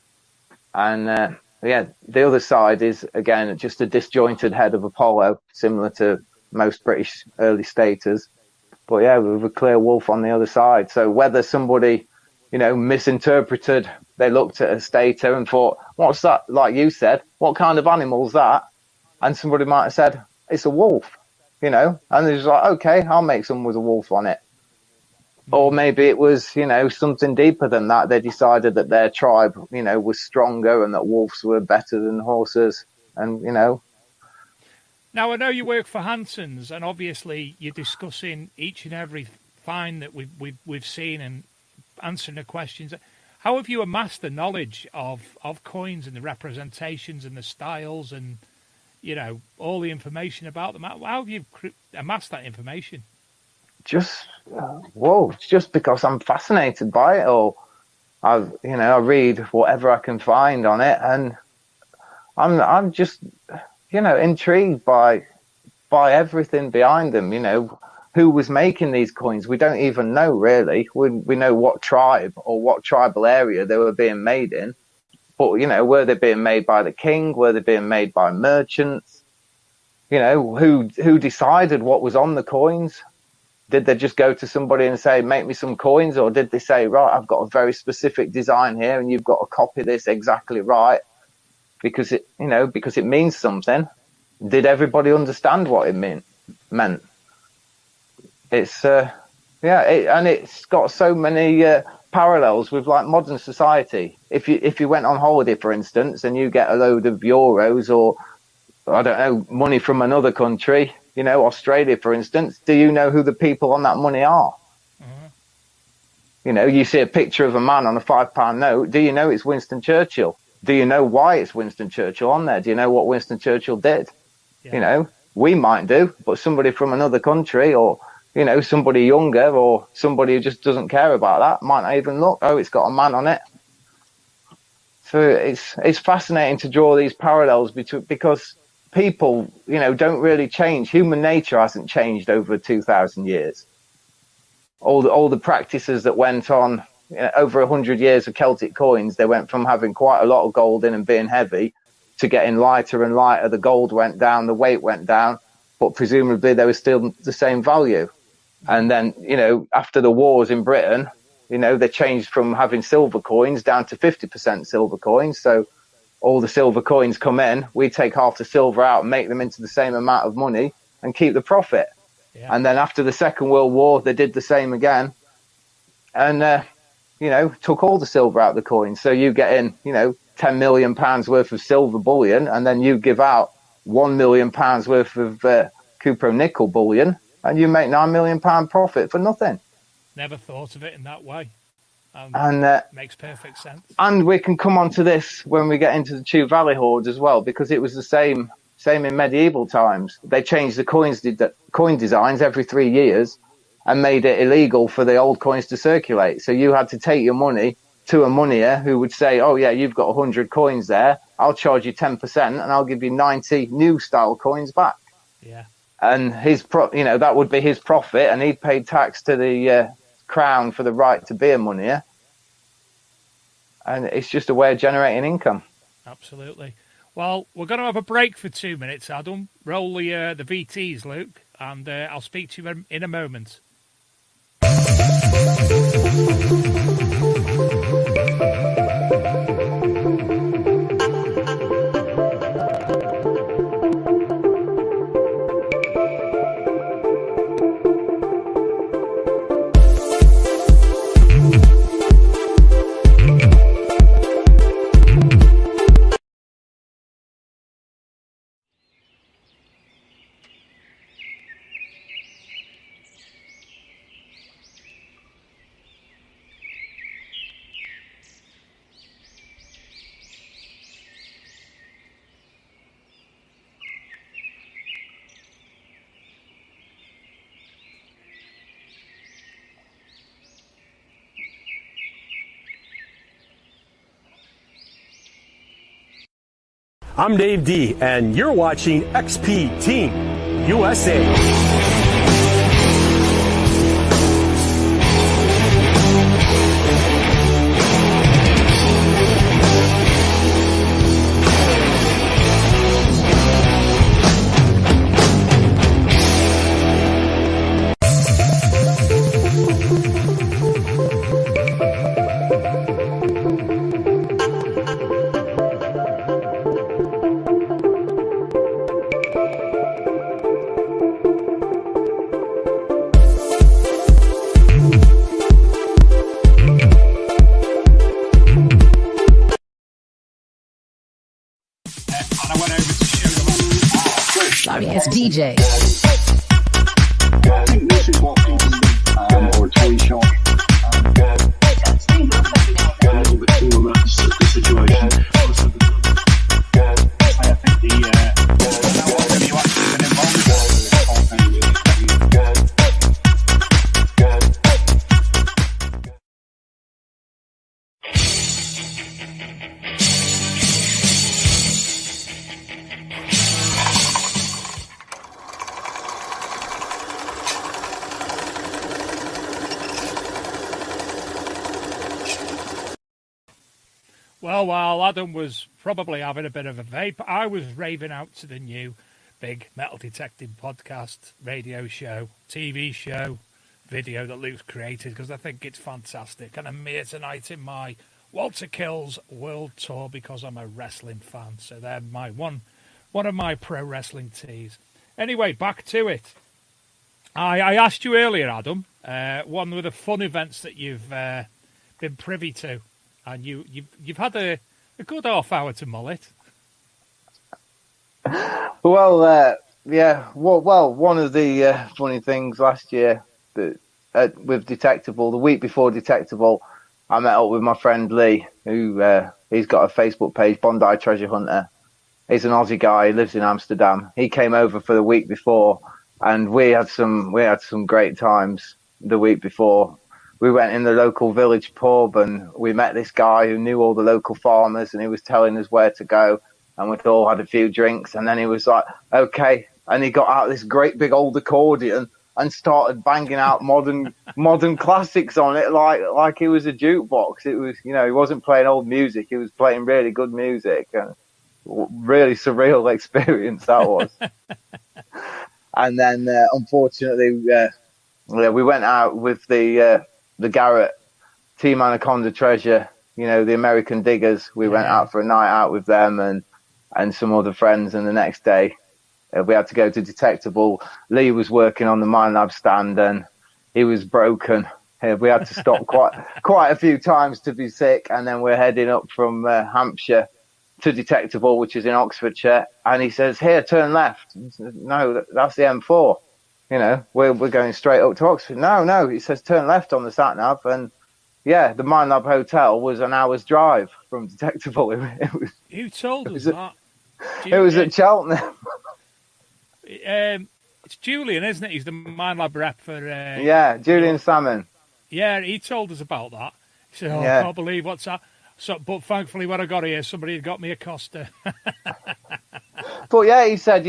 and yeah, the other side is again just a disjointed head of Apollo, similar to most British early staters. But yeah, with a clear wolf on the other side. So whether somebody, you know, misinterpreted, they looked at a stator and thought, what's that? Like you said, what kind of animal's that? And somebody might have said, it's a wolf, you know, and they're just like, okay, I'll make some with a wolf on it. Or maybe it was, you know, something deeper than that. They decided that their tribe, you know, was stronger and that wolves were better than horses. And, you know. Now, I know you work for Hanson's, and obviously you're discussing each and every find that we've seen and answering the questions. How have you amassed the knowledge of coins and the representations and the styles and, you know, all the information about them? How have you amassed that information? Just because I'm fascinated by it, or I read whatever I can find on it, and I'm just, you know, intrigued by everything behind them. You know, who was making these coins? We don't even know really. We know what tribe or what tribal area they were being made in, but you know, were they being made by the king? Were they being made by merchants? You know, who decided what was on the coins? Did they just go to somebody and say, make me some coins? Or did they say, right, I've got a very specific design here and you've got to copy this exactly right because it means something? Did everybody understand what it meant? It's, and it's got so many parallels with like modern society. If you went on holiday, for instance, and you get a load of euros or, I don't know, money from another country, you know, Australia, for instance, do you know who the people on that money are? Mm-hmm. You know, you see a picture of a man on a £5 note. Do you know it's Winston Churchill? Do you know why it's Winston Churchill on there? Do you know what Winston Churchill did? Yeah. You know, we might do, but somebody from another country or, you know, somebody younger or somebody who just doesn't care about that might not even look. Oh, it's got a man on it. So it's fascinating to draw these parallels because people, you know, don't really change. Human nature hasn't changed over 2,000 years. All the practices that went on, you know, over 100 years of Celtic coins, they went from having quite a lot of gold in and being heavy to getting lighter and lighter. The gold went down, the weight went down, but presumably they were still the same value. And then, you know, after the wars in Britain, you know, they changed from having silver coins down to 50% silver coins. So all the silver coins come in, we take half the silver out and make them into the same amount of money and keep the profit. Yeah. And then after the Second World War, they did the same again and, you know, took all the silver out of the coins. So you get in, you know, £10 million worth of silver bullion, and then you give out £1 million worth of cupro nickel bullion, and you make £9 million profit for nothing. Never thought of it in that way. And makes perfect sense. And we can come on to this when we get into the Chew Valley hoard as well, because it was the same in medieval times. They changed the coin designs every 3 years and made it illegal for the old coins to circulate. So you had to take your money to a moneyer who would say, oh yeah, you've got 100 coins there. I'll charge you 10% and I'll give you 90 new style coins back. Yeah. And that would be his profit, and he paid tax to the crown for the right to be a moneyer. And it's just a way of generating income. Absolutely. Well, we're going to have a break for 2 minutes, Adam. Roll the VTs, Luke, and I'll speak to you in a moment. I'm Dave D, and you're watching XP Team USA. Sorry, it's DJ. I think this is what people, or toy shop, a little bit too about the situation. I think what have you actually been involved with? Well, while Adam was probably having a bit of a vape, I was raving out to the new big metal detecting podcast, radio show, TV show, video that Luke's created, because I think it's fantastic. And I'm here tonight in my Walter Kills World Tour because I'm a wrestling fan. So they're my one of my pro wrestling tees. Anyway, back to it. I asked you earlier, Adam, one of the fun events that you've been privy to. And you've had a good half hour to mull it. Well, yeah. Well, one of the funny things last year that with Detectable, the week before Detectable, I met up with my friend Lee, who he's got a Facebook page, Bondi Treasure Hunter. He's an Aussie guy. He lives in Amsterdam. He came over for the week before, and we had some great times the week before. We went in the local village pub and we met this guy who knew all the local farmers, and he was telling us where to go, and we'd all had a few drinks, and then he was like, okay. And he got out this great big old accordion and started banging out modern classics on it like it was a jukebox. It was, he wasn't playing old music. He was playing really good music, and really surreal experience that was. And then, unfortunately, we went out with the Garrett Team Anaconda Treasure, the American Diggers. We went out for a night out with them and some other friends, and the next day we had to go to Detectable. Lee was working on the Mine Lab stand and he was broken. We had to stop quite a few times to be sick, and then we're heading up from Hampshire to Detectable, which is in Oxfordshire, and he says, here, turn left. Said, no, that's the M4. We're going straight up to Oxford. No, he says turn left on the sat nav, and Yeah, the Mine Lab Hotel was an hour's drive from Detectable. Who told us that? It was at Cheltenham. It's Julian, isn't it? He's the Mind Lab rep for. Yeah, Julian Salmon. Yeah, he told us about that. He said, "Oh, Yeah. I can't believe what's that." So, but thankfully, when I got here, somebody had got me a Costa. But yeah, he said,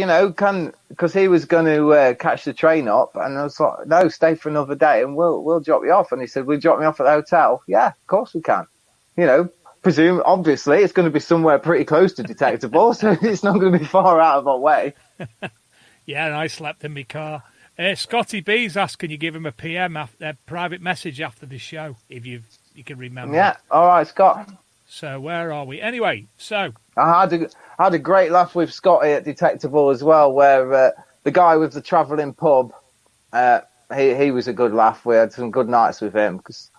because he was going to catch the train up, and I was like, no, stay for another day, and we'll drop you off. And he said, "Will you drop me off at the hotel?" Yeah, of course we can. Obviously, it's going to be somewhere pretty close to Detectable, so it's not going to be far out of our way. Yeah, and I slept in my car. Scotty B's asked, can you give him a PM, a private message after the show, if you can remember. Yeah, all right, Scott. So where are we? Anyway, so I had a great laugh with Scotty at Detectable as well, where the guy with the travelling pub, he was a good laugh. We had some good nights with him, because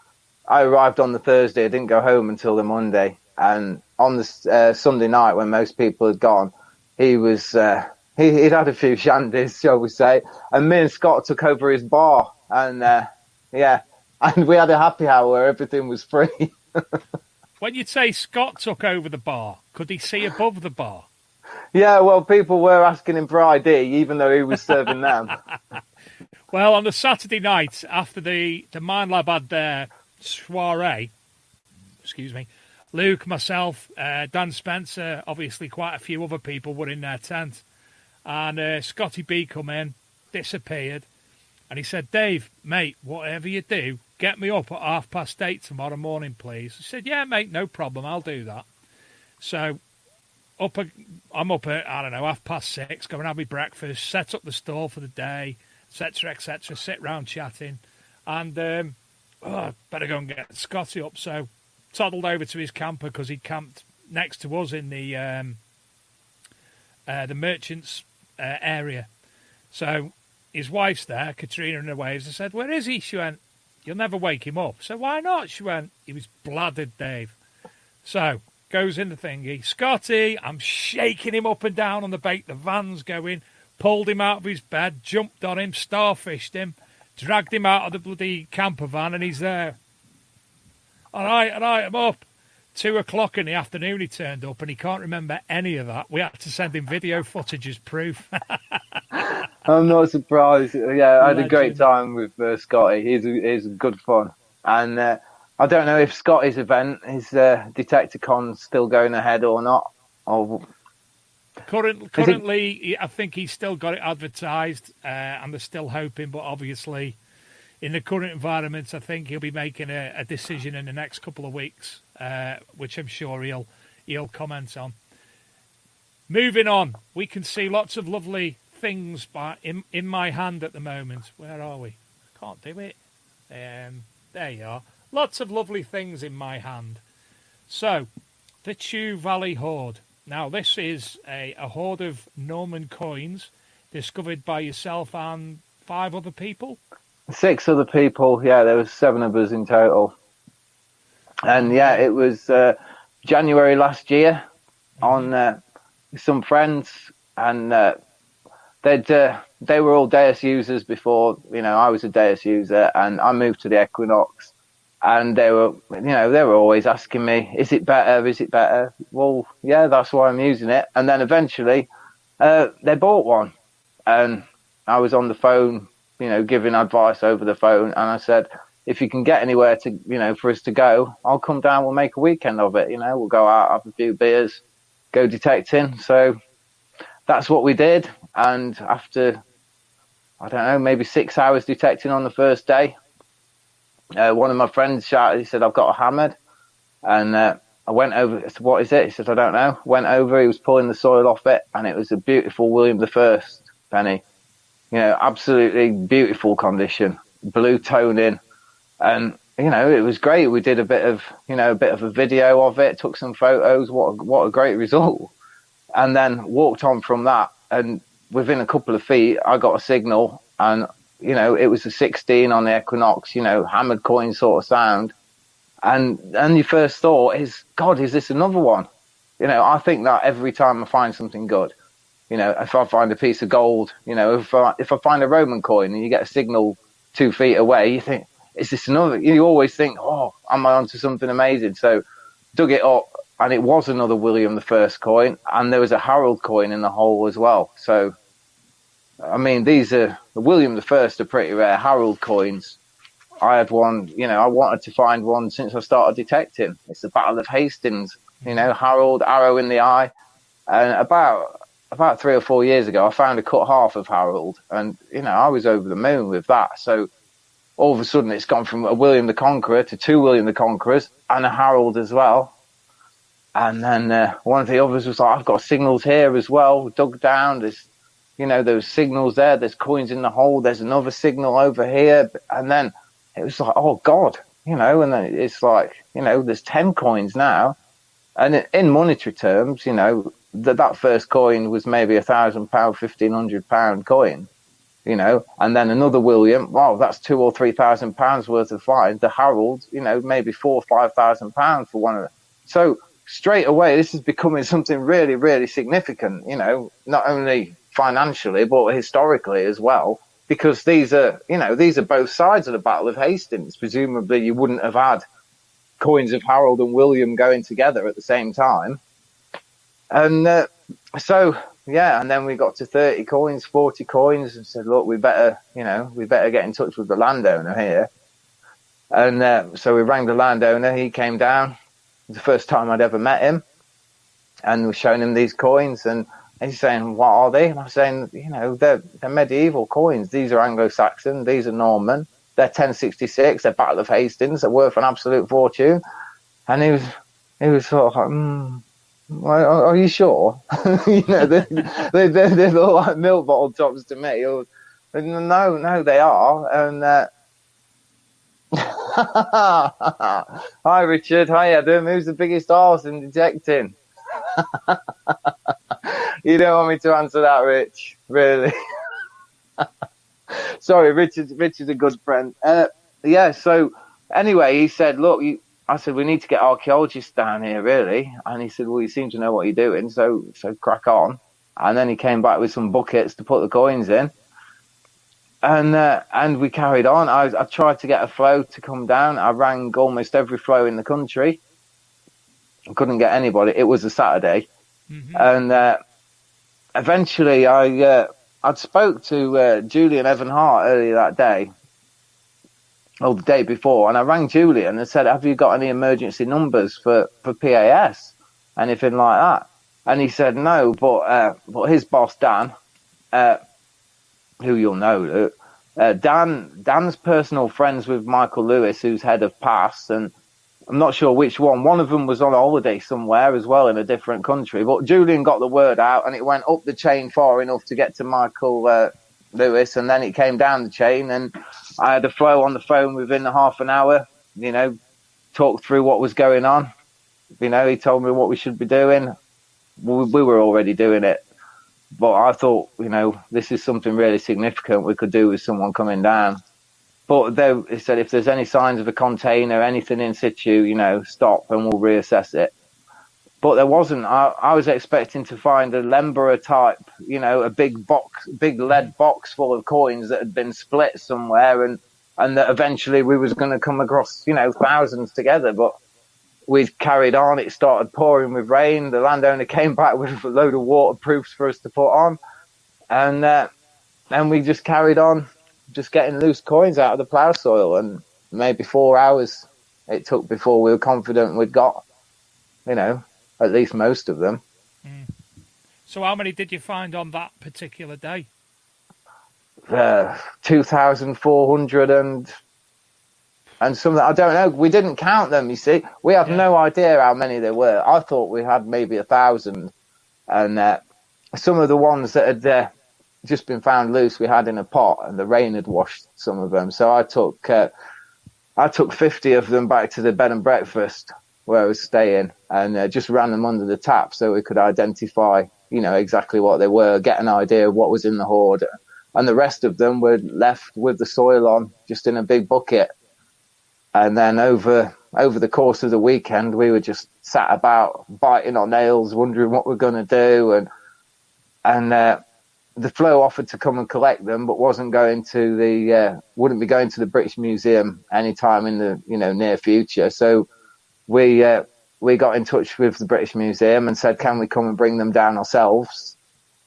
I arrived on the Thursday, I didn't go home until the Monday, and on the Sunday night when most people had gone, he was he'd had a few shandies, shall we say, and me and Scott took over his bar, and and we had a happy hour where everything was free. when you'd say Scott took over the bar, could he see above the bar? Yeah, well, people were asking him for ID, even though he was serving them. Well, on the Saturday night, after the Mind Lab had their soiree, Luke, myself, Dan Spencer, obviously quite a few other people were in their tent. And Scotty B come in, disappeared. And he said, "Dave, mate, whatever you do, get me up at 8:30 tomorrow morning, please." I said, "Yeah, mate, no problem, I'll do that." So I'm up at, 6:30, go and have my breakfast, set up the store for the day, etc., sit round chatting. And, better go and get Scotty up. So toddled over to his camper, because he camped next to us in the merchants area. So his wife's there, Katrina, in the waves. I said, "Where is he?" She went, "You'll never wake him up." So why not? She went, "He was bladdered, Dave." So goes in the thingy. "Scotty," I'm shaking him up and down on the bait. The van's going. Pulled him out of his bed, jumped on him, starfished him, dragged him out of the bloody camper van, and he's there. All right, I'm up. 2:00 in the afternoon he turned up, and he can't remember any of that. We had to send him video footage as proof. I'm not surprised. Yeah, I had a great Legend. time with Scotty. He's good fun. And I don't know if Scotty's event, his Detecticon, still going ahead or not. Currently, I think he's still got it advertised, and they're still hoping, but obviously in the current environment, I think he'll be making a decision in the next couple of weeks, which I'm sure he'll comment on. Moving on, we can see lots of lovely things in my hand at the moment. Where are we? Can't do it. There you are. Lots of lovely things in my hand. So, the Chew Valley Hoard. Now, this is a hoard of Norman coins discovered by yourself and 5 other people. 6 other people. Yeah, there was 7 of us in total. And yeah, it was January last year on some friends, and they were all Deus users before. I was a Deus user, and I moved to the Equinox. And they were always asking me, "Is it better? Is it better?" Well, yeah, that's why I'm using it. And then eventually, they bought one, and I was on the phone, giving advice over the phone. And I said, "If you can get anywhere to, for us to go, I'll come down. We'll make a weekend of it. We'll go out, have a few beers, go detecting." So that's what we did. And after, I don't know, maybe 6 hours detecting on the first day, one of my friends shouted, he said, "I've got a hammered." And I went over, I said, "What is it?" He said, "I don't know." Went over, he was pulling the soil off it, and it was a beautiful William I penny. Absolutely beautiful condition, blue toning. And, it was great. We did a bit of a video of it, took some photos. What a great result. And then walked on from that. And within a couple of feet, I got a signal, and it was a 16 on the Equinox, hammered coin sort of sound. And your first thought is, God, is this another one? I think that every time I find something good, if I find a piece of gold, if I find a Roman coin and you get a signal 2 feet away, you think, it's just another. You always think, oh, am I onto something amazing? So dug it up, and it was another William I coin, and there was a Harold coin in the hole as well. So, I mean, the William I are pretty rare. Harold coins, I had one, I wanted to find one since I started detecting. It's the Battle of Hastings, Harold, arrow in the eye. And about 3 or 4 years ago, I found a cut half of Harold, and, I was over the moon with that. So all of a sudden it's gone from a William the Conqueror to 2 William the Conquerors and a Harold as well. And then one of the others was like, I've got signals here as well, dug down. There's, those signals there. There's coins in the hole. There's another signal over here. And then it was like, oh, God, and then it's like, there's 10 coins now. And in monetary terms, that first coin was maybe £1,000, £1,500 coin, and then another William, wow, that's £2,000 or £3,000 worth of fine. The Harold, maybe £4,000 or £5,000 for one of them. So straight away, this is becoming something really, really significant, not only financially, but historically as well, because these are both sides of the Battle of Hastings. Presumably you wouldn't have had coins of Harold and William going together at the same time. And and then we got to 30 coins, 40 coins, and said, look, we better get in touch with the landowner here. And so we rang the landowner. He came down. It was the first time I'd ever met him, and we're showing him these coins, and he's saying, what are they? And I'm saying, they're medieval coins. These are Anglo-Saxon. These are Norman. They're 1066. They're Battle of Hastings. They're worth an absolute fortune. And he was sort of like, well, are you sure? They look like milk bottle tops to me. No, they are. And hi, Richard. Hi, Adam. Who's the biggest arse in detecting? You don't want me to answer that, Rich? Really? Sorry, Richard's a good friend. So anyway, he said, look, I said, we need to get archaeologists down here, really. And he said, well, you seem to know what you're doing, so crack on. And then he came back with some buckets to put the coins in. And we carried on. I tried to get a flow to come down. I rang almost every flow in the country. I couldn't get anybody. It was a Saturday. Mm-hmm. And eventually I'd spoke to Julian Evan Hart earlier that day, or the day before, and I rang Julian and said, have you got any emergency numbers for PAS, anything like that? And he said no, but his boss Dan, who you'll know, Dan's personal friends with Michael Lewis, who's head of PAS, and I'm not sure which one. One of them was on holiday somewhere as well in a different country, but Julian got the word out, and it went up the chain far enough to get to Michael Lewis, and then it came down the chain, and I had a flow on the phone within half an hour, talked through what was going on. He told me what we should be doing. We were already doing it, but I thought, this is something really significant we could do with someone coming down. But he said, if there's any signs of a container, anything in situ, stop and we'll reassess it. But there wasn't. I was expecting to find a Lembera type, a big lead box full of coins that had been split somewhere, and that eventually we was going to come across, thousands together. But we carried on. It started pouring with rain. The landowner came back with a load of waterproofs for us to put on, and we just carried on, just getting loose coins out of the plough soil. And maybe 4 hours it took before we were confident we'd got, at least most of them. Mm. So how many did you find on that particular day? 2,400 and some. I don't know. We didn't count them, you see. We have no idea how many there were. I thought we had maybe 1,000. And some of the ones that had just been found loose, we had in a pot, and the rain had washed some of them. So I took 50 of them back to the bed and breakfast where I was staying, and just ran them under the tap so we could identify, exactly what they were, get an idea of what was in the hoard. And the rest of them were left with the soil on, just in a big bucket. And then over the course of the weekend, we were just sat about biting our nails, wondering what we're going to do. And the Flow offered to come and collect them, but wouldn't be going to the British Museum anytime in the near future. So we got in touch with the British Museum and said, can we come and bring them down ourselves?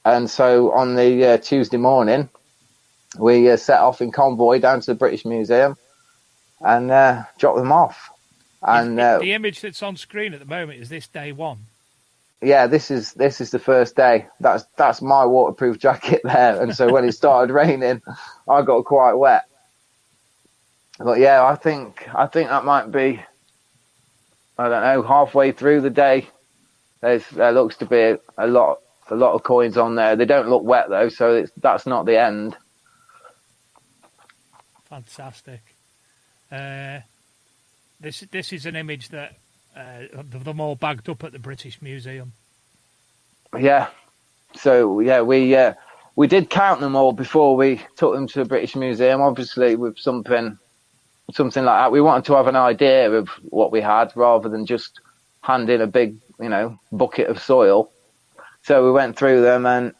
And so on the Tuesday morning, we set off in convoy down to the British Museum and dropped them off. And the image that's on screen at the moment is this day one. Yeah, this is the first day. That's my waterproof jacket there. And so when it started raining, I got quite wet. But yeah, I think that might be, I don't know, halfway through the day. There looks to be a lot of coins on there. They don't look wet though, so that's not the end. Fantastic. This is an image that them all bagged up at the British Museum. Yeah. So yeah, we did count them all before we took them to the British Museum. Obviously, with something like that, we wanted to have an idea of what we had rather than just hand in a big, bucket of soil. So we went through them, and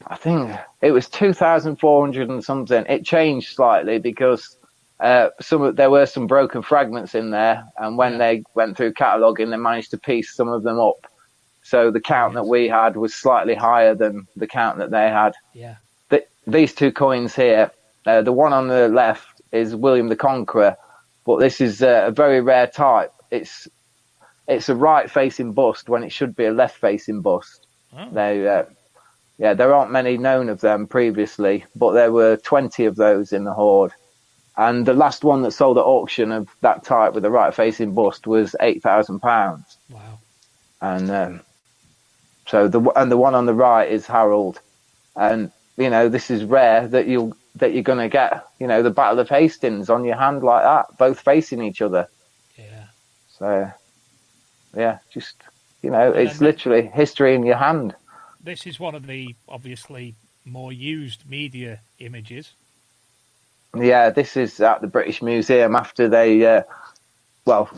I think it was 2,400 and something. It changed slightly because there were some broken fragments in there, and when they went through cataloguing, they managed to piece some of them up. So the count that we had was slightly higher than the count that they had. Yeah. These two coins here, the one on the left is William the Conqueror, but this is a very rare type. It's a right-facing bust when it should be a left-facing bust. Oh. There aren't many known of them previously, but there were 20 of those in the hoard. And the last one that sold at auction of that type with a right-facing bust was £8,000. Wow! And so the one on the right is Harold, and this is rare that you're going to get the Battle of Hastings on your hand like that, both facing each other. Yeah. So yeah, just it's literally history in your hand. This is one of the obviously more used media images. Yeah, this is at the British Museum after they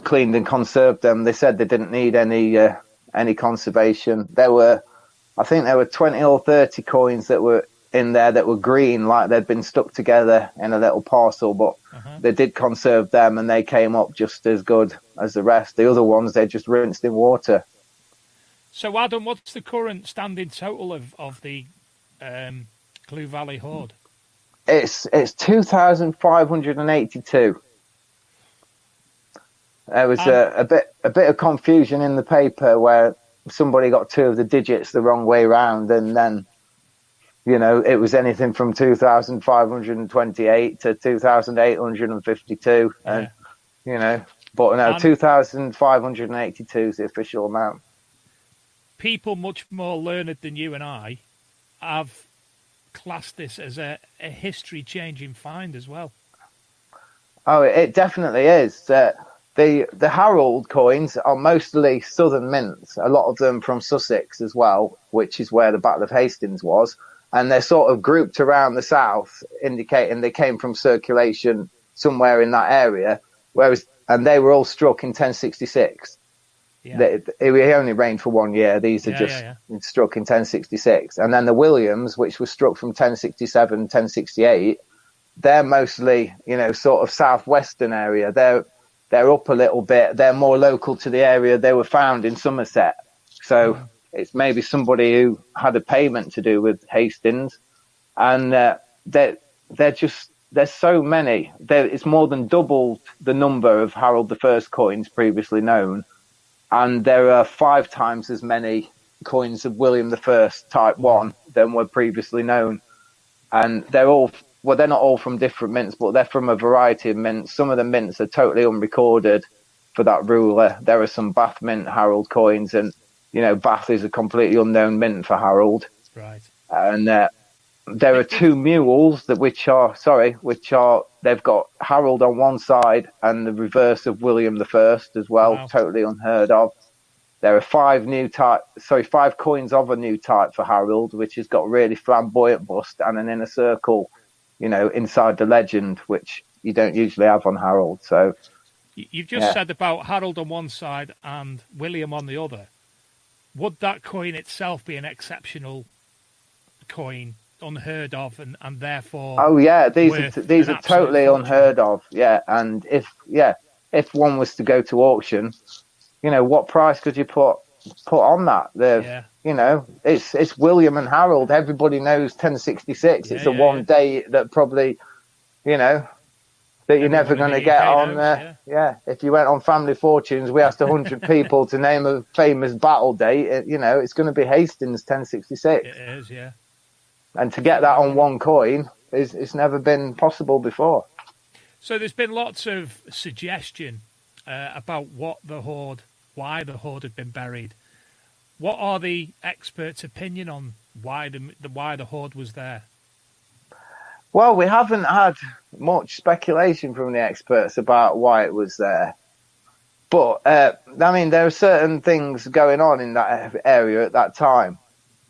cleaned and conserved them. They said they didn't need any conservation. I think there were 20 or 30 coins that were in there that were green, like they'd been stuck together in a little parcel, but they did conserve them and they came up just as good as the rest. The other ones, they just rinsed in water. So Adam, what's the current standing total of the Clew Valley hoard? It's 2,582. There was a bit of confusion in the paper where somebody got two of the digits the wrong way round, and then it was anything from 2,528 to 2,852, and but no, 2,582 is the official amount. People much more learned than you and I have classed this as a history-changing find as well. Oh, it definitely is. The Harold coins are mostly southern mints, a lot of them from Sussex as well, which is where the Battle of Hastings was. And they're sort of grouped around the south, indicating they came from circulation somewhere in that area. And they were all struck in 1066. Yeah. He only reigned for 1 year. These are struck in 1066. And then the Williams, which was struck from 1067, 1068, they're mostly, sort of southwestern area. They're up a little bit. They're more local to the area they were found in Somerset. So it's maybe somebody who had a payment to do with Hastings. And there's so many. It's more than doubled the number of Harold I coins previously known. And there are 5 times as many coins of William I type 1 than were previously known. And they're not all from different mints, but they're from a variety of mints. Some of the mints are totally unrecorded for that ruler. There are some Bath Mint Harold coins, and Bath is a completely unknown mint for Harold. Right. And there are 2 mules they've got Harold on one side and the reverse of William I as well. Wow. Totally unheard of. There are 5 coins of a new type for Harold, which has got a really flamboyant bust and an inner circle, inside the legend, which you don't usually have on Harold. So you've just said about Harold on one side and William on the other. Would that coin itself be an exceptional coin unheard of and therefore. Oh yeah, these worth are these an are totally absolute fortune. unheard of. Yeah, and if one was to go to auction, what price could you put on that? Yeah. It's William and Harold. Everybody knows 1066. It's a one day that probably, that you're never going to get on. If you went on Family Fortunes, we asked 100 people to name a famous battle date. It's going to be Hastings 1066. It is, yeah. And to get that on one coin it's never been possible before. So there's been lots of suggestion about why the hoard had been buried. What are the experts' opinion on why the hoard was there? Well, we haven't had much speculation from the experts about why it was there. But, there are certain things going on in that area at that time.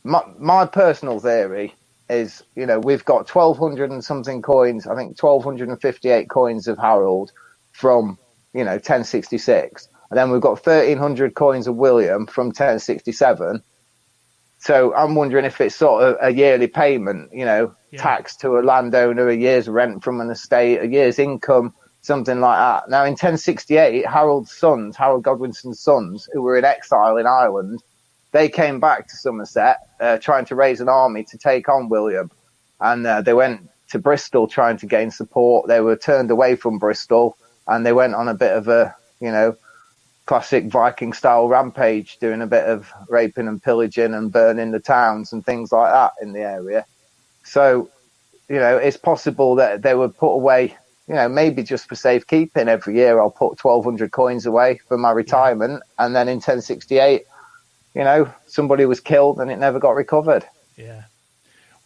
My personal theory is, we've got 1,200 and something coins, I think 1,258 coins of Harold from, 1066. And then we've got 1,300 coins of William from 1067. So I'm wondering if it's sort of a yearly payment, tax to a landowner, a year's rent from an estate, a year's income, something like that. Now, in 1068, Harold Godwinson's sons, who were in exile in Ireland, they came back to Somerset, trying to raise an army to take on William. And they went to Bristol trying to gain support. They were turned away from Bristol, and they went on a bit of a, classic Viking-style rampage, doing a bit of raping and pillaging and burning the towns and things like that in the area. So, it's possible that they were put away, maybe just for safekeeping. Every year I'll put 1,200 coins away for my retirement. And then in 1068, somebody was killed and it never got recovered. Yeah.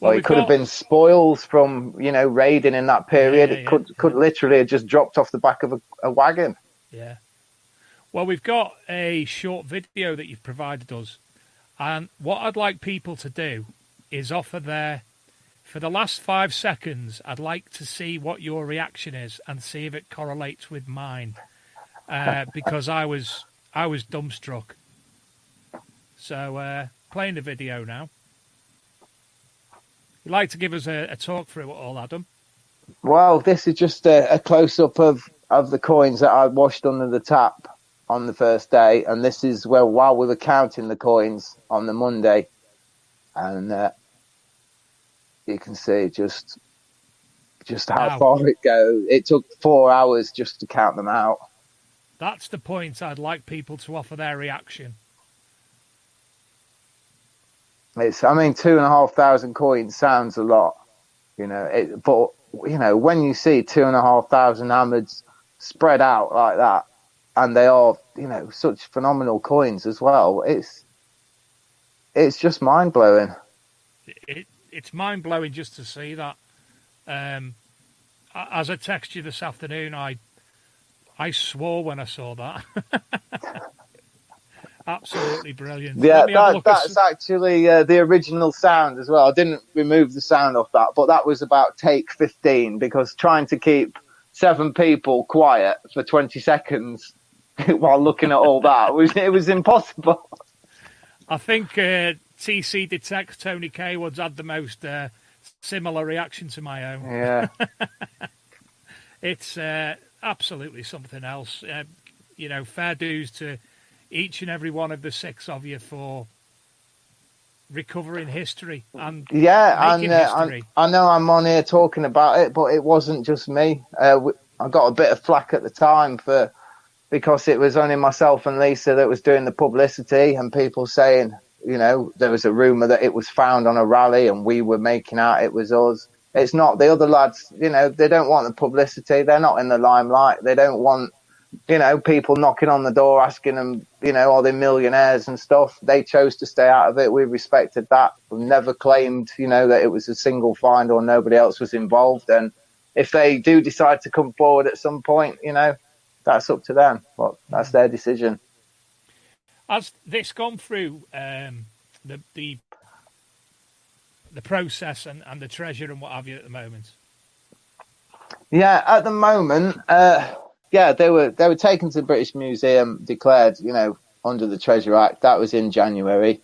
Well, it could have been spoils from, raiding in that period. It could literally have just dropped off the back of a wagon. Yeah. Well, we've got a short video that you've provided us. And what I'd like people to do is offer for the last 5 seconds, I'd like to see what your reaction is and see if it correlates with mine. Because I was dumbstruck. So, playing the video now. You'd like to give us a talk through it all, Adam? Well, this is just a close-up of the coins that I washed under the tap on the first day. And this is while we were counting the coins on the Monday. And you can see just how far it goes. It took 4 hours just to count them out. That's the point I'd like people to offer their reaction. It's, 2,500 coins sounds a lot, but when you see 2,500 hammered spread out like that, and they are, such phenomenal coins as well, it's just mind blowing. It's mind blowing just to see that. As I texted you this afternoon, I swore when I saw that. Absolutely brilliant. Yeah, that's actually the original sound as well. I didn't remove the sound off that, but that was about take 15, because trying to keep 7 people quiet for 20 seconds while looking at all that it was impossible. I think TC Detect Tony Kaywood's had the most similar reaction to my own. Yeah. It's absolutely something else. Fair dues to each and every one of the 6 of you for recovering history and making history. I know I'm on here talking about it, but it wasn't just me. I got a bit of flack at the time because it was only myself and Lisa that was doing the publicity, and people saying, there was a rumour that it was found on a rally and we were making out it was us. It's not. The other lads, they don't want the publicity. They're not in the limelight. They don't want, people knocking on the door asking them, are they millionaires and stuff. They chose to stay out of it. We respected that. We've never claimed, that it was a single find or nobody else was involved. And if they do decide to come forward at some point, that's up to them. But that's their decision. Has this gone through the process and the treasure and what have you at the moment? Yeah, at the moment, they were taken to the British Museum, declared, under the Treasure Act. That was in January.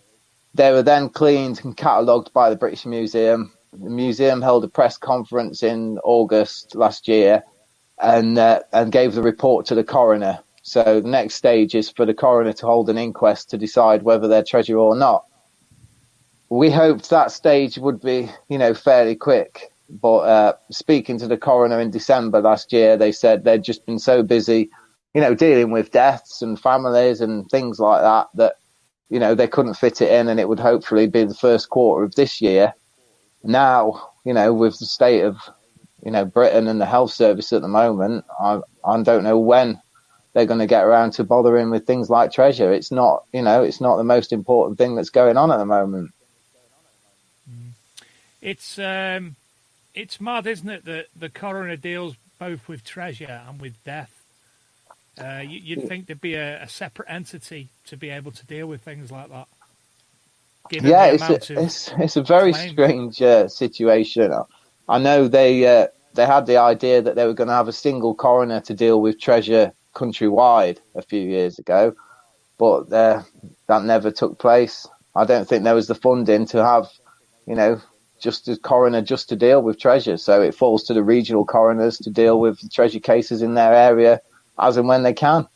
They were then cleaned and catalogued by the British Museum. The museum held a press conference in August last year and gave the report to the coroner. So the next stage is for the coroner to hold an inquest to decide whether they're treasure or not. We hoped that stage would be, fairly quick. But speaking to the coroner in December last year, they said they'd just been so busy, dealing with deaths and families and things like that, they couldn't fit it in, and it would hopefully be the first quarter of this year. Now, with the state of, Britain and the health service at the moment, I don't know when they're going to get around to bothering with things like treasure. It's not, it's not the most important thing that's going on at the moment. It's mad, isn't it, that the coroner deals both with treasure and with death? You'd think there'd be a separate entity to be able to deal with things like that. Yeah, it's a very strange situation. I know they had the idea that they were going to have a single coroner to deal with treasure countrywide a few years ago, but that never took place. I don't think there was the funding to have, just a coroner just to deal with treasure. So it falls to the regional coroners to deal with the treasure cases in their area as and when they can.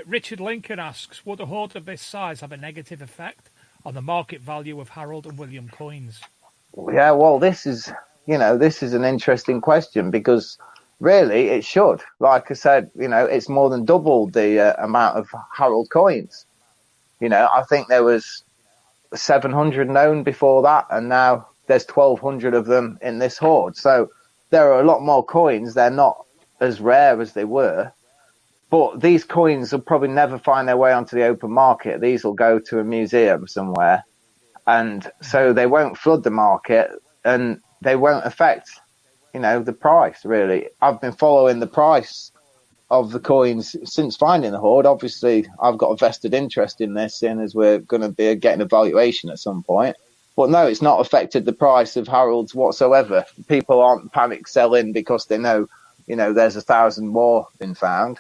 Richard Lincoln asks, would a hoard of this size have a negative effect on the market value of Harold and William coins? Yeah, well, this is an interesting question, because really it should. Like I said, it's more than double the amount of Harold coins. I think there was 700 known before that, and now there's 1,200 of them in this hoard. So there are a lot more coins. They're not as rare as they were. But these coins will probably never find their way onto the open market. These will go to a museum somewhere. And so they won't flood the market, and they won't affect, the price, really. I've been following the price of the coins since finding the hoard. Obviously, I've got a vested interest in this, seeing as we're going to be getting a valuation at some point. But no, it's not affected the price of Harold's whatsoever. People aren't panic selling because they know, there's 1,000 more been found.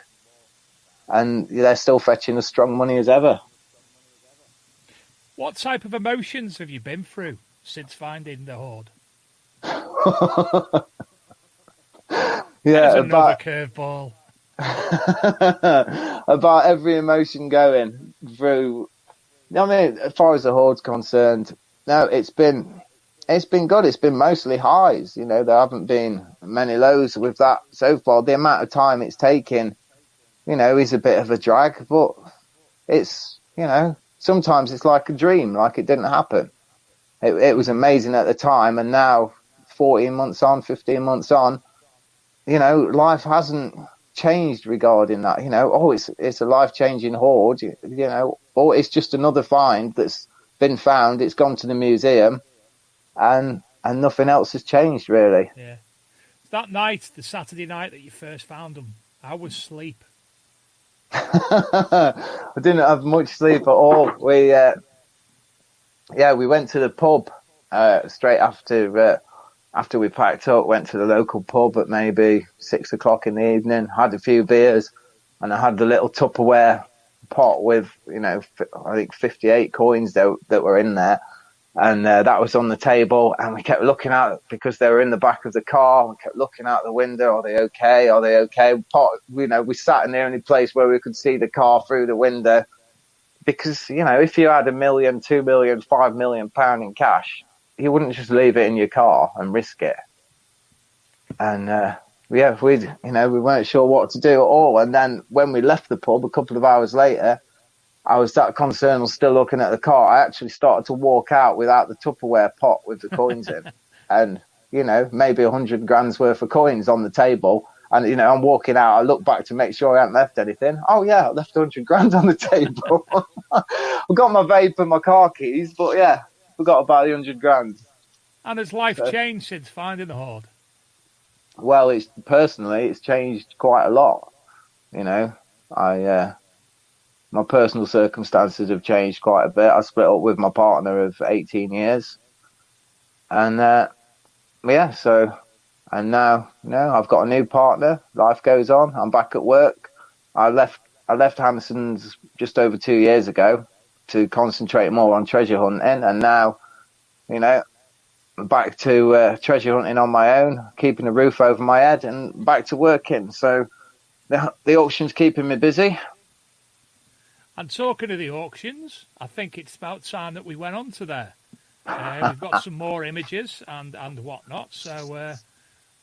And they're still fetching as strong money as ever. What type of emotions have you been through since finding the hoard? Yeah, another curveball. About every emotion going through. I mean, as far as the hoard's concerned, no, it's been good. It's been mostly highs. There haven't been many lows with that so far. The amount of time it's taken, is a bit of a drag, but it's, sometimes it's like a dream, like it didn't happen. It was amazing at the time, and now 14 months on, 15 months on, life hasn't changed regarding that. It's a life-changing hoard, or it's just another find that's been found, it's gone to the museum, and nothing else has changed, really. Yeah. That night, the Saturday night that you first found them, how was sleep? I didn't have much sleep at all. We went to the pub straight after we packed up. Went to the local pub at maybe 6 o'clock in the evening. Had a few beers, and I had the little Tupperware pot with I think 58 coins that were in there. And that was on the table, and we kept looking out because they were in the back of the car. We kept looking out the window. Are they okay? Are they okay? We sat in the only place where we could see the car through the window, because if you had £1 million, £2 million, £5 million in cash, you wouldn't just leave it in your car and risk it. And we weren't sure what to do at all. And then when we left the pub a couple of hours later, I was that concerned. I was still looking at the car. I actually started to walk out without the Tupperware pot with the coins in, and maybe 100 grand's worth of coins on the table. And I'm walking out. I look back to make sure I hadn't left anything. Oh yeah, I left 100 grand on the table. I've got my vape and my car keys, but yeah, forgot about the 100 grand. And has life changed since finding the hoard? Well, it's changed quite a lot. My personal circumstances have changed quite a bit. I split up with my partner of 18 years. And now I've got a new partner. Life goes on. I'm back at work. I left Hanson's just over 2 years ago. to concentrate more on treasure hunting, and now, you know, back to treasure hunting on my own, keeping a roof over my head, and back to working. So the auction's keeping me busy. And talking of the auctions, I think it's about time that we went on to there. We've got some more images and whatnot, so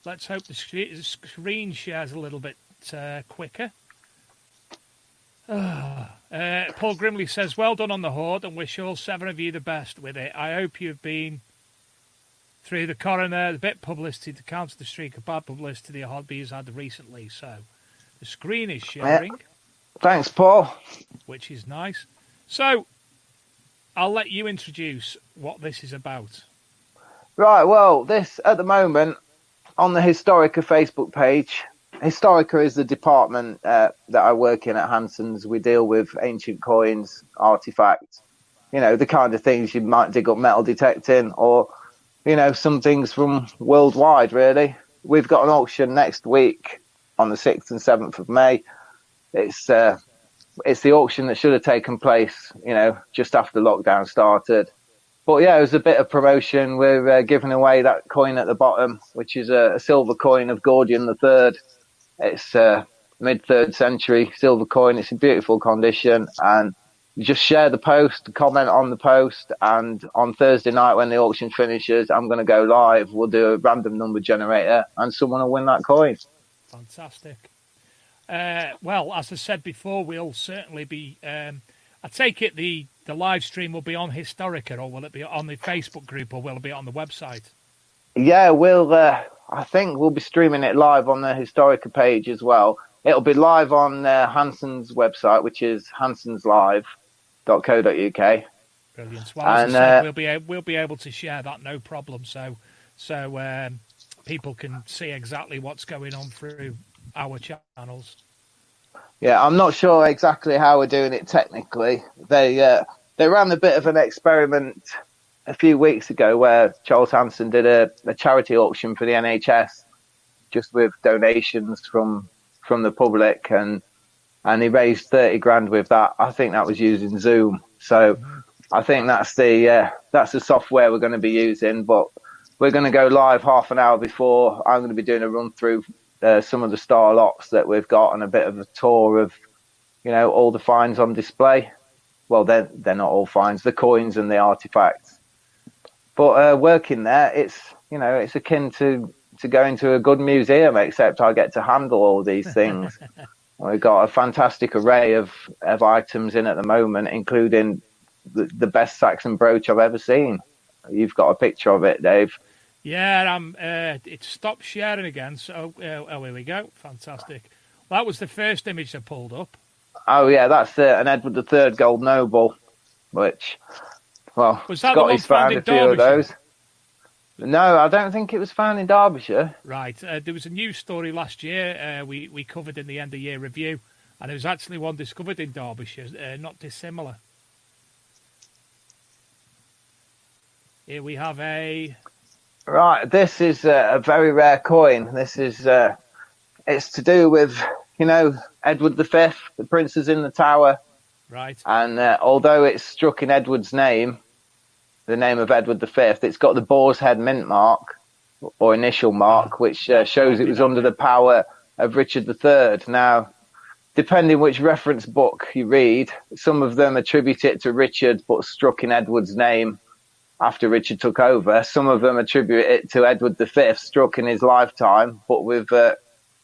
let's hope the screen shares a little bit quicker. Paul Grimley says, well done on the hoard, and wish all 7 of you the best with it. I hope you've been through the coroner, the bit publicity to counter the streak of bad publicity the hobby has had recently. So the screen is sharing. Yeah. Thanks, Paul. Which is nice. So I'll let you introduce what this is about. Right, well, this, at the moment, on the Historica Facebook page, Historica is the department that I work in at Hanson's. We deal with ancient coins, artifacts, you know, the kind of things you might dig up metal detecting, or, you know, some things from worldwide, really. We've got an auction next week on the 6th and 7th of May. It's the auction that should have taken place, you know, just after lockdown started. But yeah, it was a bit of promotion. We're giving away that coin at the bottom, which is a silver coin of Gordian III. It's mid-3rd century silver coin. It's in beautiful condition, and you just share the post, comment on the post, and on Thursday night when the auction finishes, I'm going to go live. We'll do a random number generator, and someone will win that coin. Fantastic. Well, as I said before, we'll certainly be. I take it the live stream will be on Historica, or will it be on the Facebook group, or will it be on the website? Yeah, I think we'll be streaming it live on the Historica page as well. It'll be live on Hanson's website, which is hansonslive.co.uk. Brilliant. Well, as I said, we'll be able to share that, no problem. So people can see exactly what's going on through our channels. Yeah, I'm not sure exactly how we're doing it technically. They ran a bit of an experiment a few weeks ago where Charles Hanson did a charity auction for the NHS, just with donations from the public, and he raised 30 grand with that. I think that was using Zoom. So I think that's the software we're going to be using, but we're going to go live half an hour before. I'm going to be doing a run through some of the star lots that we've got, and a bit of a tour of, you know, all the finds on display. Well, they're not all finds, the coins and the artifacts. But working there, it's akin to going to a good museum, except I get to handle all these things. We've got a fantastic array of items in at the moment, including the best Saxon brooch I've ever seen. You've got a picture of it, Dave. Yeah, it stopped sharing again. So, here we go. Fantastic. Well, that was the first image I pulled up. Oh, yeah, that's an Edward III gold noble, which, well, was that Scotty's found a few of those. No, I don't think it was found in Derbyshire. Right. There was a news story last year we covered in the end of year review, and there was actually one discovered in Derbyshire, not dissimilar. Here we have a... Right, this is a very rare coin. This is, it's to do with, you know, Edward V, the princes in the tower. Right. And although it's struck in Edward's name, the name of Edward V, it's got the boar's head mint mark, or initial mark, which shows it was under the power of Richard III. Now, depending which reference book you read, some of them attribute it to Richard, but struck in Edward's name after Richard took over. Some of them attribute it to Edward V, struck in his lifetime, but with,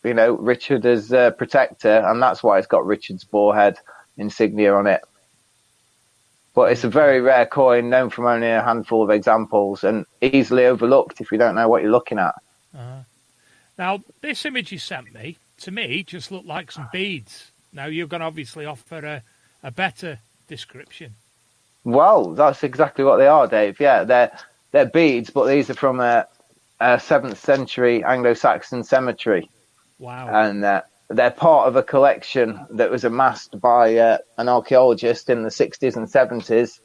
you know, Richard as protector, and that's why it's got Richard's boarhead insignia on it. But it's a very rare coin, known from only a handful of examples, and easily overlooked if you don't know what you're looking at. Now, this image you sent me, to me, just looked like some beads. Now, you're going to obviously offer a better description. Well, that's exactly what they are, Dave. Yeah, they're beads, but these are from a 7th century Anglo-Saxon cemetery. Wow. And they're part of a collection that was amassed by an archaeologist in the 60s and 70s.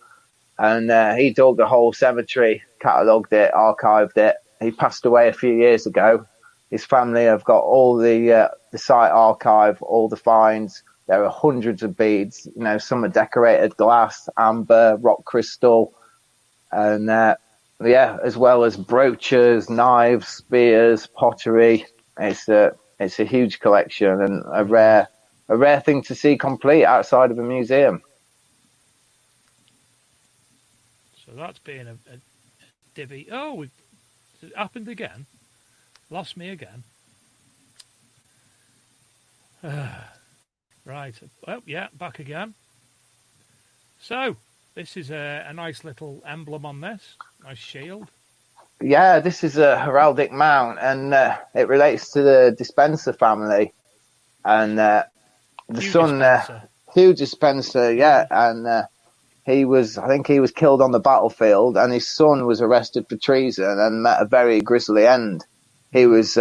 And he dug the whole cemetery, catalogued it, archived it. He passed away a few years ago. His family have got all the site archive, all the finds. There are hundreds of beads. You know, some are decorated glass, amber, rock crystal, and as well as brooches, knives, spears, pottery. It's a huge collection and a rare thing to see complete outside of a museum. So that's being a divvy. Oh, it happened again. Lost me again. Right. Oh, yeah, back again. So, this is a nice little emblem on this. Nice shield. Yeah, this is a heraldic mount, and it relates to the Dispenser family. And the son, Hugh Dispenser, yeah, and I think he was killed on the battlefield, and his son was arrested for treason and met a very grisly end. He was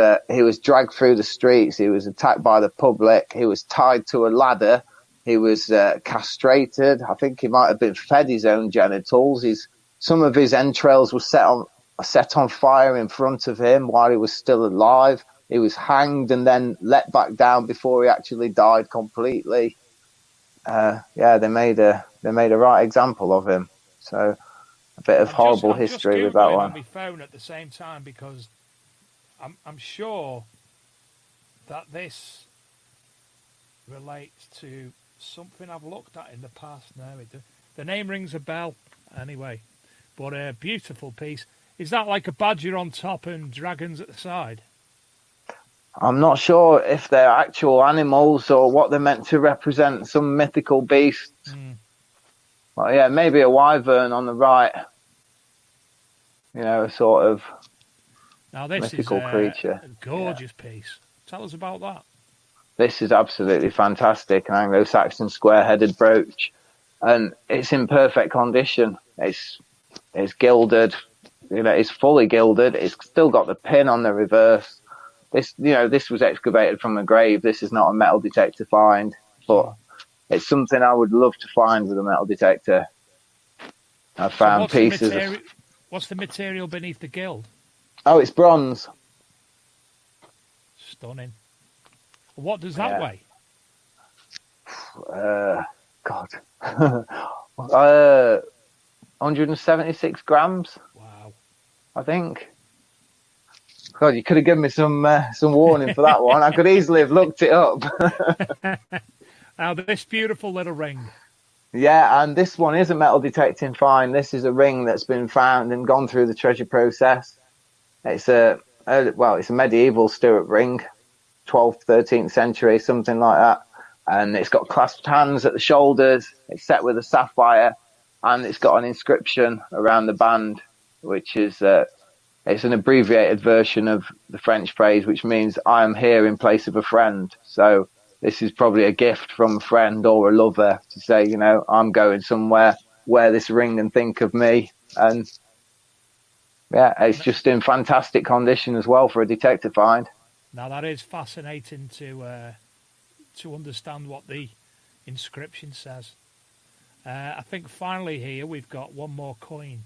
dragged through the streets. He was attacked by the public. He was tied to a ladder. He was castrated. I think he might have been fed his own genitals. Some of his entrails were set on fire in front of him while he was still alive. He was hanged and then let back down before he actually died completely. They made a right example of him. So a bit of horrible history with that one. On my phone at the same time because I'm sure that this relates to something I've looked at in the past. No, the name rings a bell anyway. But a beautiful piece. Is that like a badger on top and dragons at the side? I'm not sure if they're actual animals or what they're meant to represent, some mythical beast. Well, yeah, maybe a wyvern on the right. You know, a sort of mythical creature. A gorgeous piece. Tell us about that. This is absolutely fantastic, an Anglo-Saxon square-headed brooch. And it's in perfect condition. It's gilded. You know, it's fully gilded. It's still got the pin on the reverse. This was excavated from a grave. This is not a metal detector find, but it's something I would love to find with a metal detector. I found pieces. What's the material beneath the gild? Oh, it's bronze. Stunning. What does that weigh? God. 176 grams. Wow. I think. God, you could have given me some warning for that one. I could easily have looked it up. Now, this beautiful little ring. Yeah, and this one is a metal detecting find. This is a ring that's been found and gone through the treasure process. It's a medieval stirrup ring, 12th, 13th century, something like that. And it's got clasped hands at the shoulders. It's set with a sapphire, and it's got an inscription around the band, which is it's an abbreviated version of the French phrase, which means "I am here in place of a friend." So this is probably a gift from a friend or a lover to say, you know, I'm going somewhere, wear this ring and think of me. And yeah, it's just in fantastic condition as well for a detector find. Now that is fascinating to understand what the inscription says. I think finally here we've got one more coin.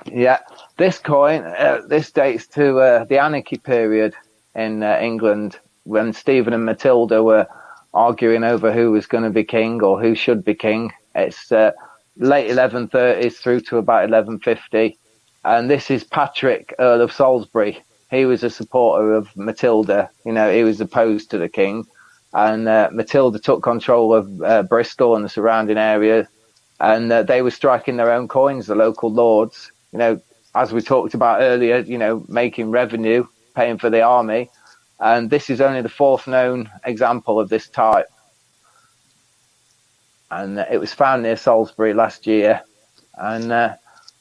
Yeah, this coin, this dates to the Anarchy period in England, when Stephen and Matilda were arguing over who was going to be king or who should be king. It's late 1130s through to about 1150. And this is Patrick, Earl of Salisbury. He was a supporter of Matilda. You know, he was opposed to the king. And Matilda took control of Bristol and the surrounding area. And they were striking their own coins, the local lords. You know, as we talked about earlier, you know, making revenue, paying for the army. And this is only the fourth known example of this type. And it was found near Salisbury last year. And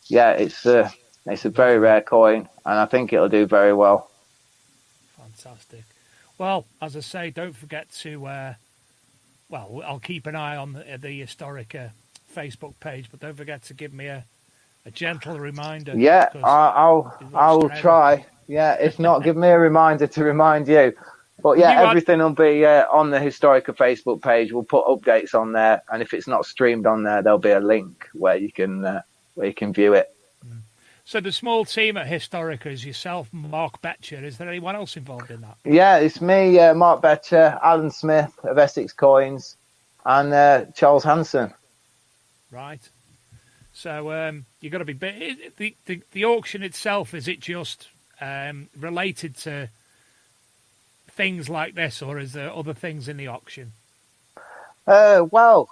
it's a very rare coin, and I think it'll do very well. Fantastic. Well, as I say, don't forget to, I'll keep an eye on the Historica Facebook page, but don't forget to give me a gentle reminder. Yeah, I'll try. Yeah, if not, give me a reminder to remind you. But yeah, everything will be on the Historica Facebook page. We'll put updates on there, and if it's not streamed on there, there'll be a link where you can view it. So the small team at Historica is yourself, Mark Betcher. Is there anyone else involved in that? Yeah, it's me, Mark Betcher, Alan Smith of Essex Coins, and Charles Hanson. Right. So you've got to be. The auction itself, is it just related to things like this, or is there other things in the auction? Well,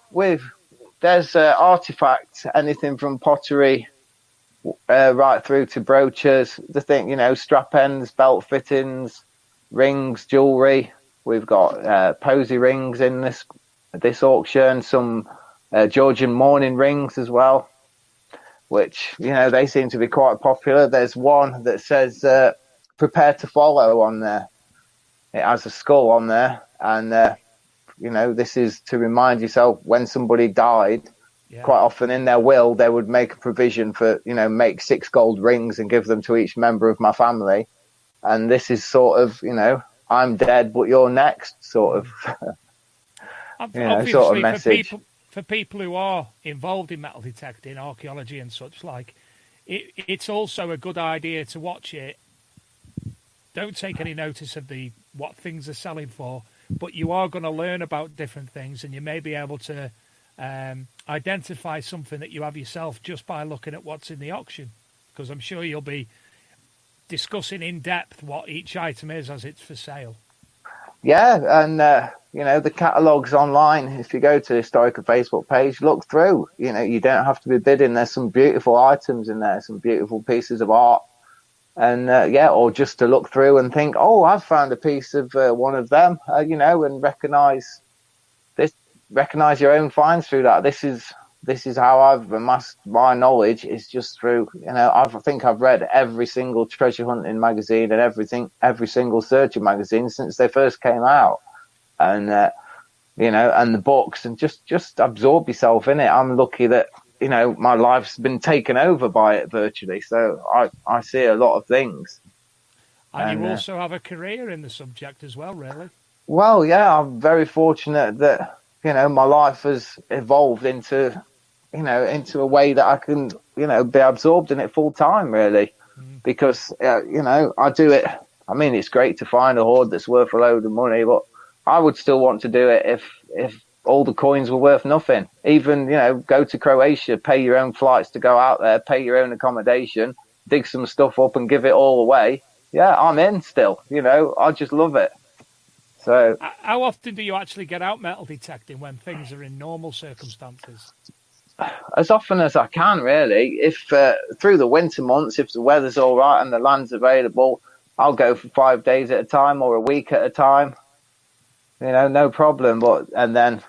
there's artifacts, anything from pottery right through to brooches. Strap ends, belt fittings, rings, jewellery. We've got posy rings in this auction. Some Georgian mourning rings as well, which they seem to be quite popular. There's one that says "Prepare to follow" on there. It has a skull on there, and this is to remind yourself when somebody died. Yeah. Quite often in their will, they would make a provision for, make 6 gold rings and give them to each member of my family. And this is sort of, I'm dead, but you're next, sort of, obviously, sort of message. For people who are involved in metal detecting, archaeology and such like, it's also a good idea to watch it. Don't take any notice of what things are selling for, but you are going to learn about different things, and you may be able to identify something that you have yourself just by looking at what's in the auction, because I'm sure you'll be discussing in depth what each item is as it's for sale. Yeah, and the catalogue's online. If you go to the Historica Facebook page, look through. You don't have to be bidding. There's some beautiful items in there, some beautiful pieces of art. And or just to look through and think, oh, I've found a piece of one of them, and recognize your own finds through that. This is how I've amassed my knowledge, is just through, I think I've read every single treasure hunting magazine and every single searching magazine since they first came out, and and the books, and just absorb yourself in it. I'm lucky that my life's been taken over by it virtually, so I see a lot of things. And you also have a career in the subject as well, really. Well, yeah, I'm very fortunate that my life has evolved into a way that I can be absorbed in it full time, really, because I do it. I mean, it's great to find a hoard that's worth a load of money, but I would still want to do it if all the coins were worth nothing. Even, go to Croatia, pay your own flights to go out there, pay your own accommodation, dig some stuff up and give it all away. Yeah, I'm in still, I just love it. So, how often do you actually get out metal detecting when things are in normal circumstances? As often as I can, really. If through the winter months, if the weather's all right and the land's available, I'll go for 5 days at a time or a week at a time. No problem. And then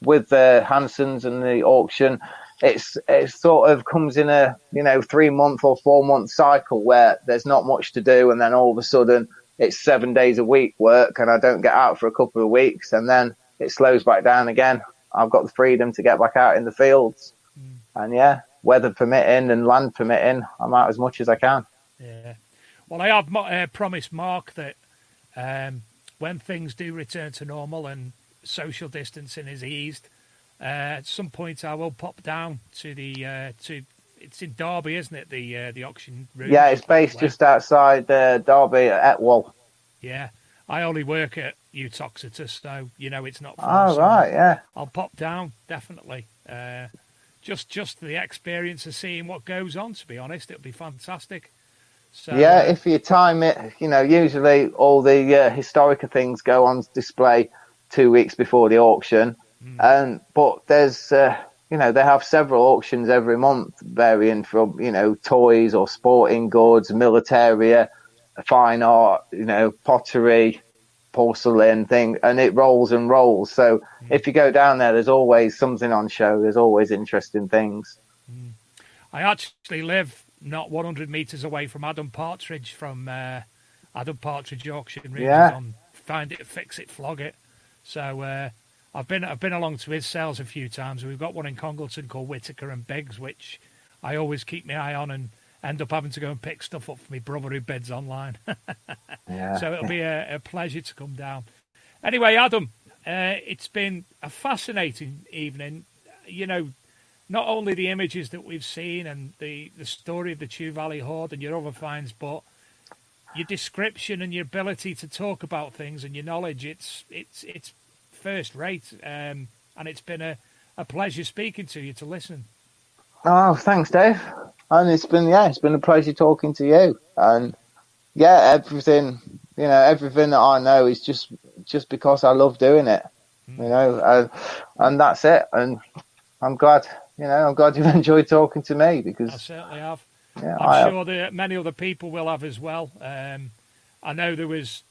with the Hansons and the auction, it sort of comes in a 3-month or 4-month cycle where there's not much to do, and then all of a sudden it's 7 days a week work, and I don't get out for a couple of weeks, and then it slows back down again. I've got the freedom to get back out in the fields, and weather permitting and land permitting, I'm out as much as I can. Yeah. Well, I have promised Mark that when things do return to normal and social distancing is eased, at some point I will pop down to it's in Derby, isn't it? The auction room. Yeah, it's based just outside Derby at Etwall. Yeah, I only work at Utoxeter, so it's not far. Oh, right, yeah. I'll pop down, definitely. Just the experience of seeing what goes on, to be honest. It'll be fantastic. So, yeah, if you time it, usually all the Historica things go on display 2 weeks before the auction. But there's, they have several auctions every month, varying from, toys or sporting goods, militaria, fine art, pottery, porcelain thing, and it rolls and rolls. So if you go down there, there's always something on show. There's always interesting things. I actually live not 100 metres away from Adam Partridge from Adam Partridge Auction Ranges on Find It, Fix It, Flog It. So I've been along to his sales a few times. We've got one in Congleton called Whittaker and Biggs, which I always keep my eye on and end up having to go and pick stuff up for my brother who bids online. So it'll be a pleasure to come down. Anyway, Adam, it's been a fascinating evening. not only the images that we've seen and the story of the Chew Valley Hoard and your other finds, but your description and your ability to talk about things and your knowledge, it's first rate. And it's been a pleasure speaking to you, to listen. Oh, thanks, Dave. And it's been a pleasure talking to you. And everything that I know is just because I love doing it, and that's it. And I'm glad you've enjoyed talking to me, because I certainly have. Yeah, I'm sure that many other people will have as well. I know there was,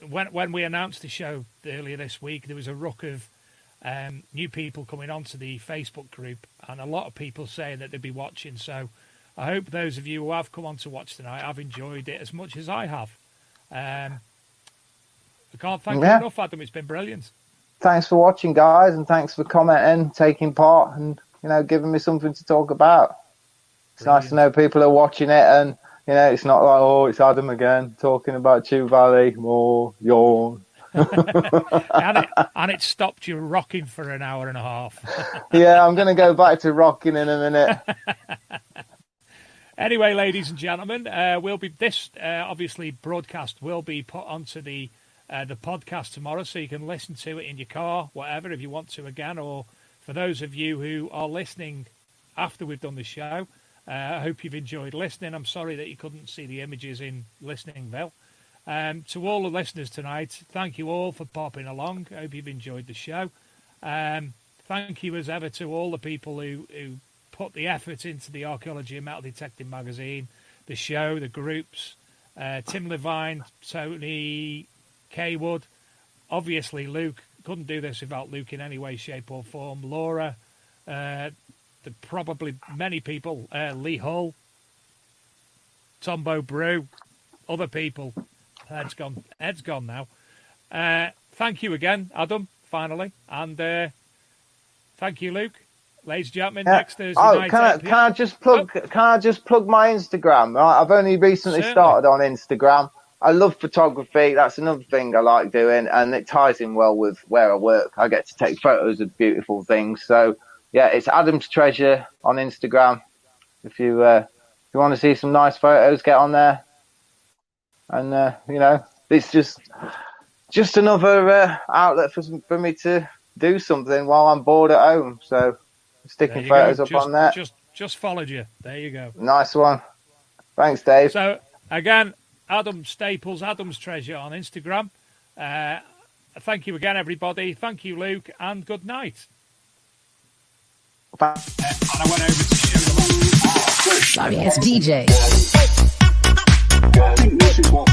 when we announced the show earlier this week, there was a ruck of new people coming onto the Facebook group, and a lot of people saying that they'd be watching. So I hope those of you who have come on to watch tonight have enjoyed it as much as I have. I can't thank you enough, Adam. It's been brilliant. Thanks for watching, guys, and thanks for commenting, taking part, and giving me something to talk about. It's nice to know people are watching it, and it's not like, oh, it's Adam again talking about Chew Valley, more yawn. and it stopped you rocking for an hour and a half. Yeah, I'm going to go back to rocking in a minute. Anyway, ladies and gentlemen, obviously broadcast will be put onto the podcast tomorrow, so you can listen to it in your car, whatever, if you want to again, or for those of you who are listening after we've done the show, I hope you've enjoyed listening. I'm sorry that you couldn't see the images in Listeningville. To all the listeners tonight, thank you all for popping along. I hope you've enjoyed the show. Thank you as ever to all the people who put the effort into the Archaeology and Metal Detecting magazine, the show, the groups, Tim Levine, Tony, Kay Wood, obviously Luke. Couldn't do this without Luke in any way, shape or form. Laura, probably many people, Lee Hull, Tombo Brew, other people. Ed's gone now. Thank you again, Adam, finally. And thank you, Luke. Ladies and gentlemen, next Thursday night. Can I just plug my Instagram? Right? I've only recently started on Instagram. I love photography. That's another thing I like doing, and it ties in well with where I work. I get to take photos of beautiful things. So yeah, it's Adam's Treasure on Instagram. If you want to see some nice photos, get on there. And it's just another outlet for me to do something while I'm bored at home. So sticking photos up on there. Just followed you. There you go. Nice one. Thanks, Dave. So again, Adam Staples, Adam's Treasure on Instagram. Thank you again, everybody. Thank you, Luke, and good night. And I went over to show them. Sorry, it's DJ. I think this is what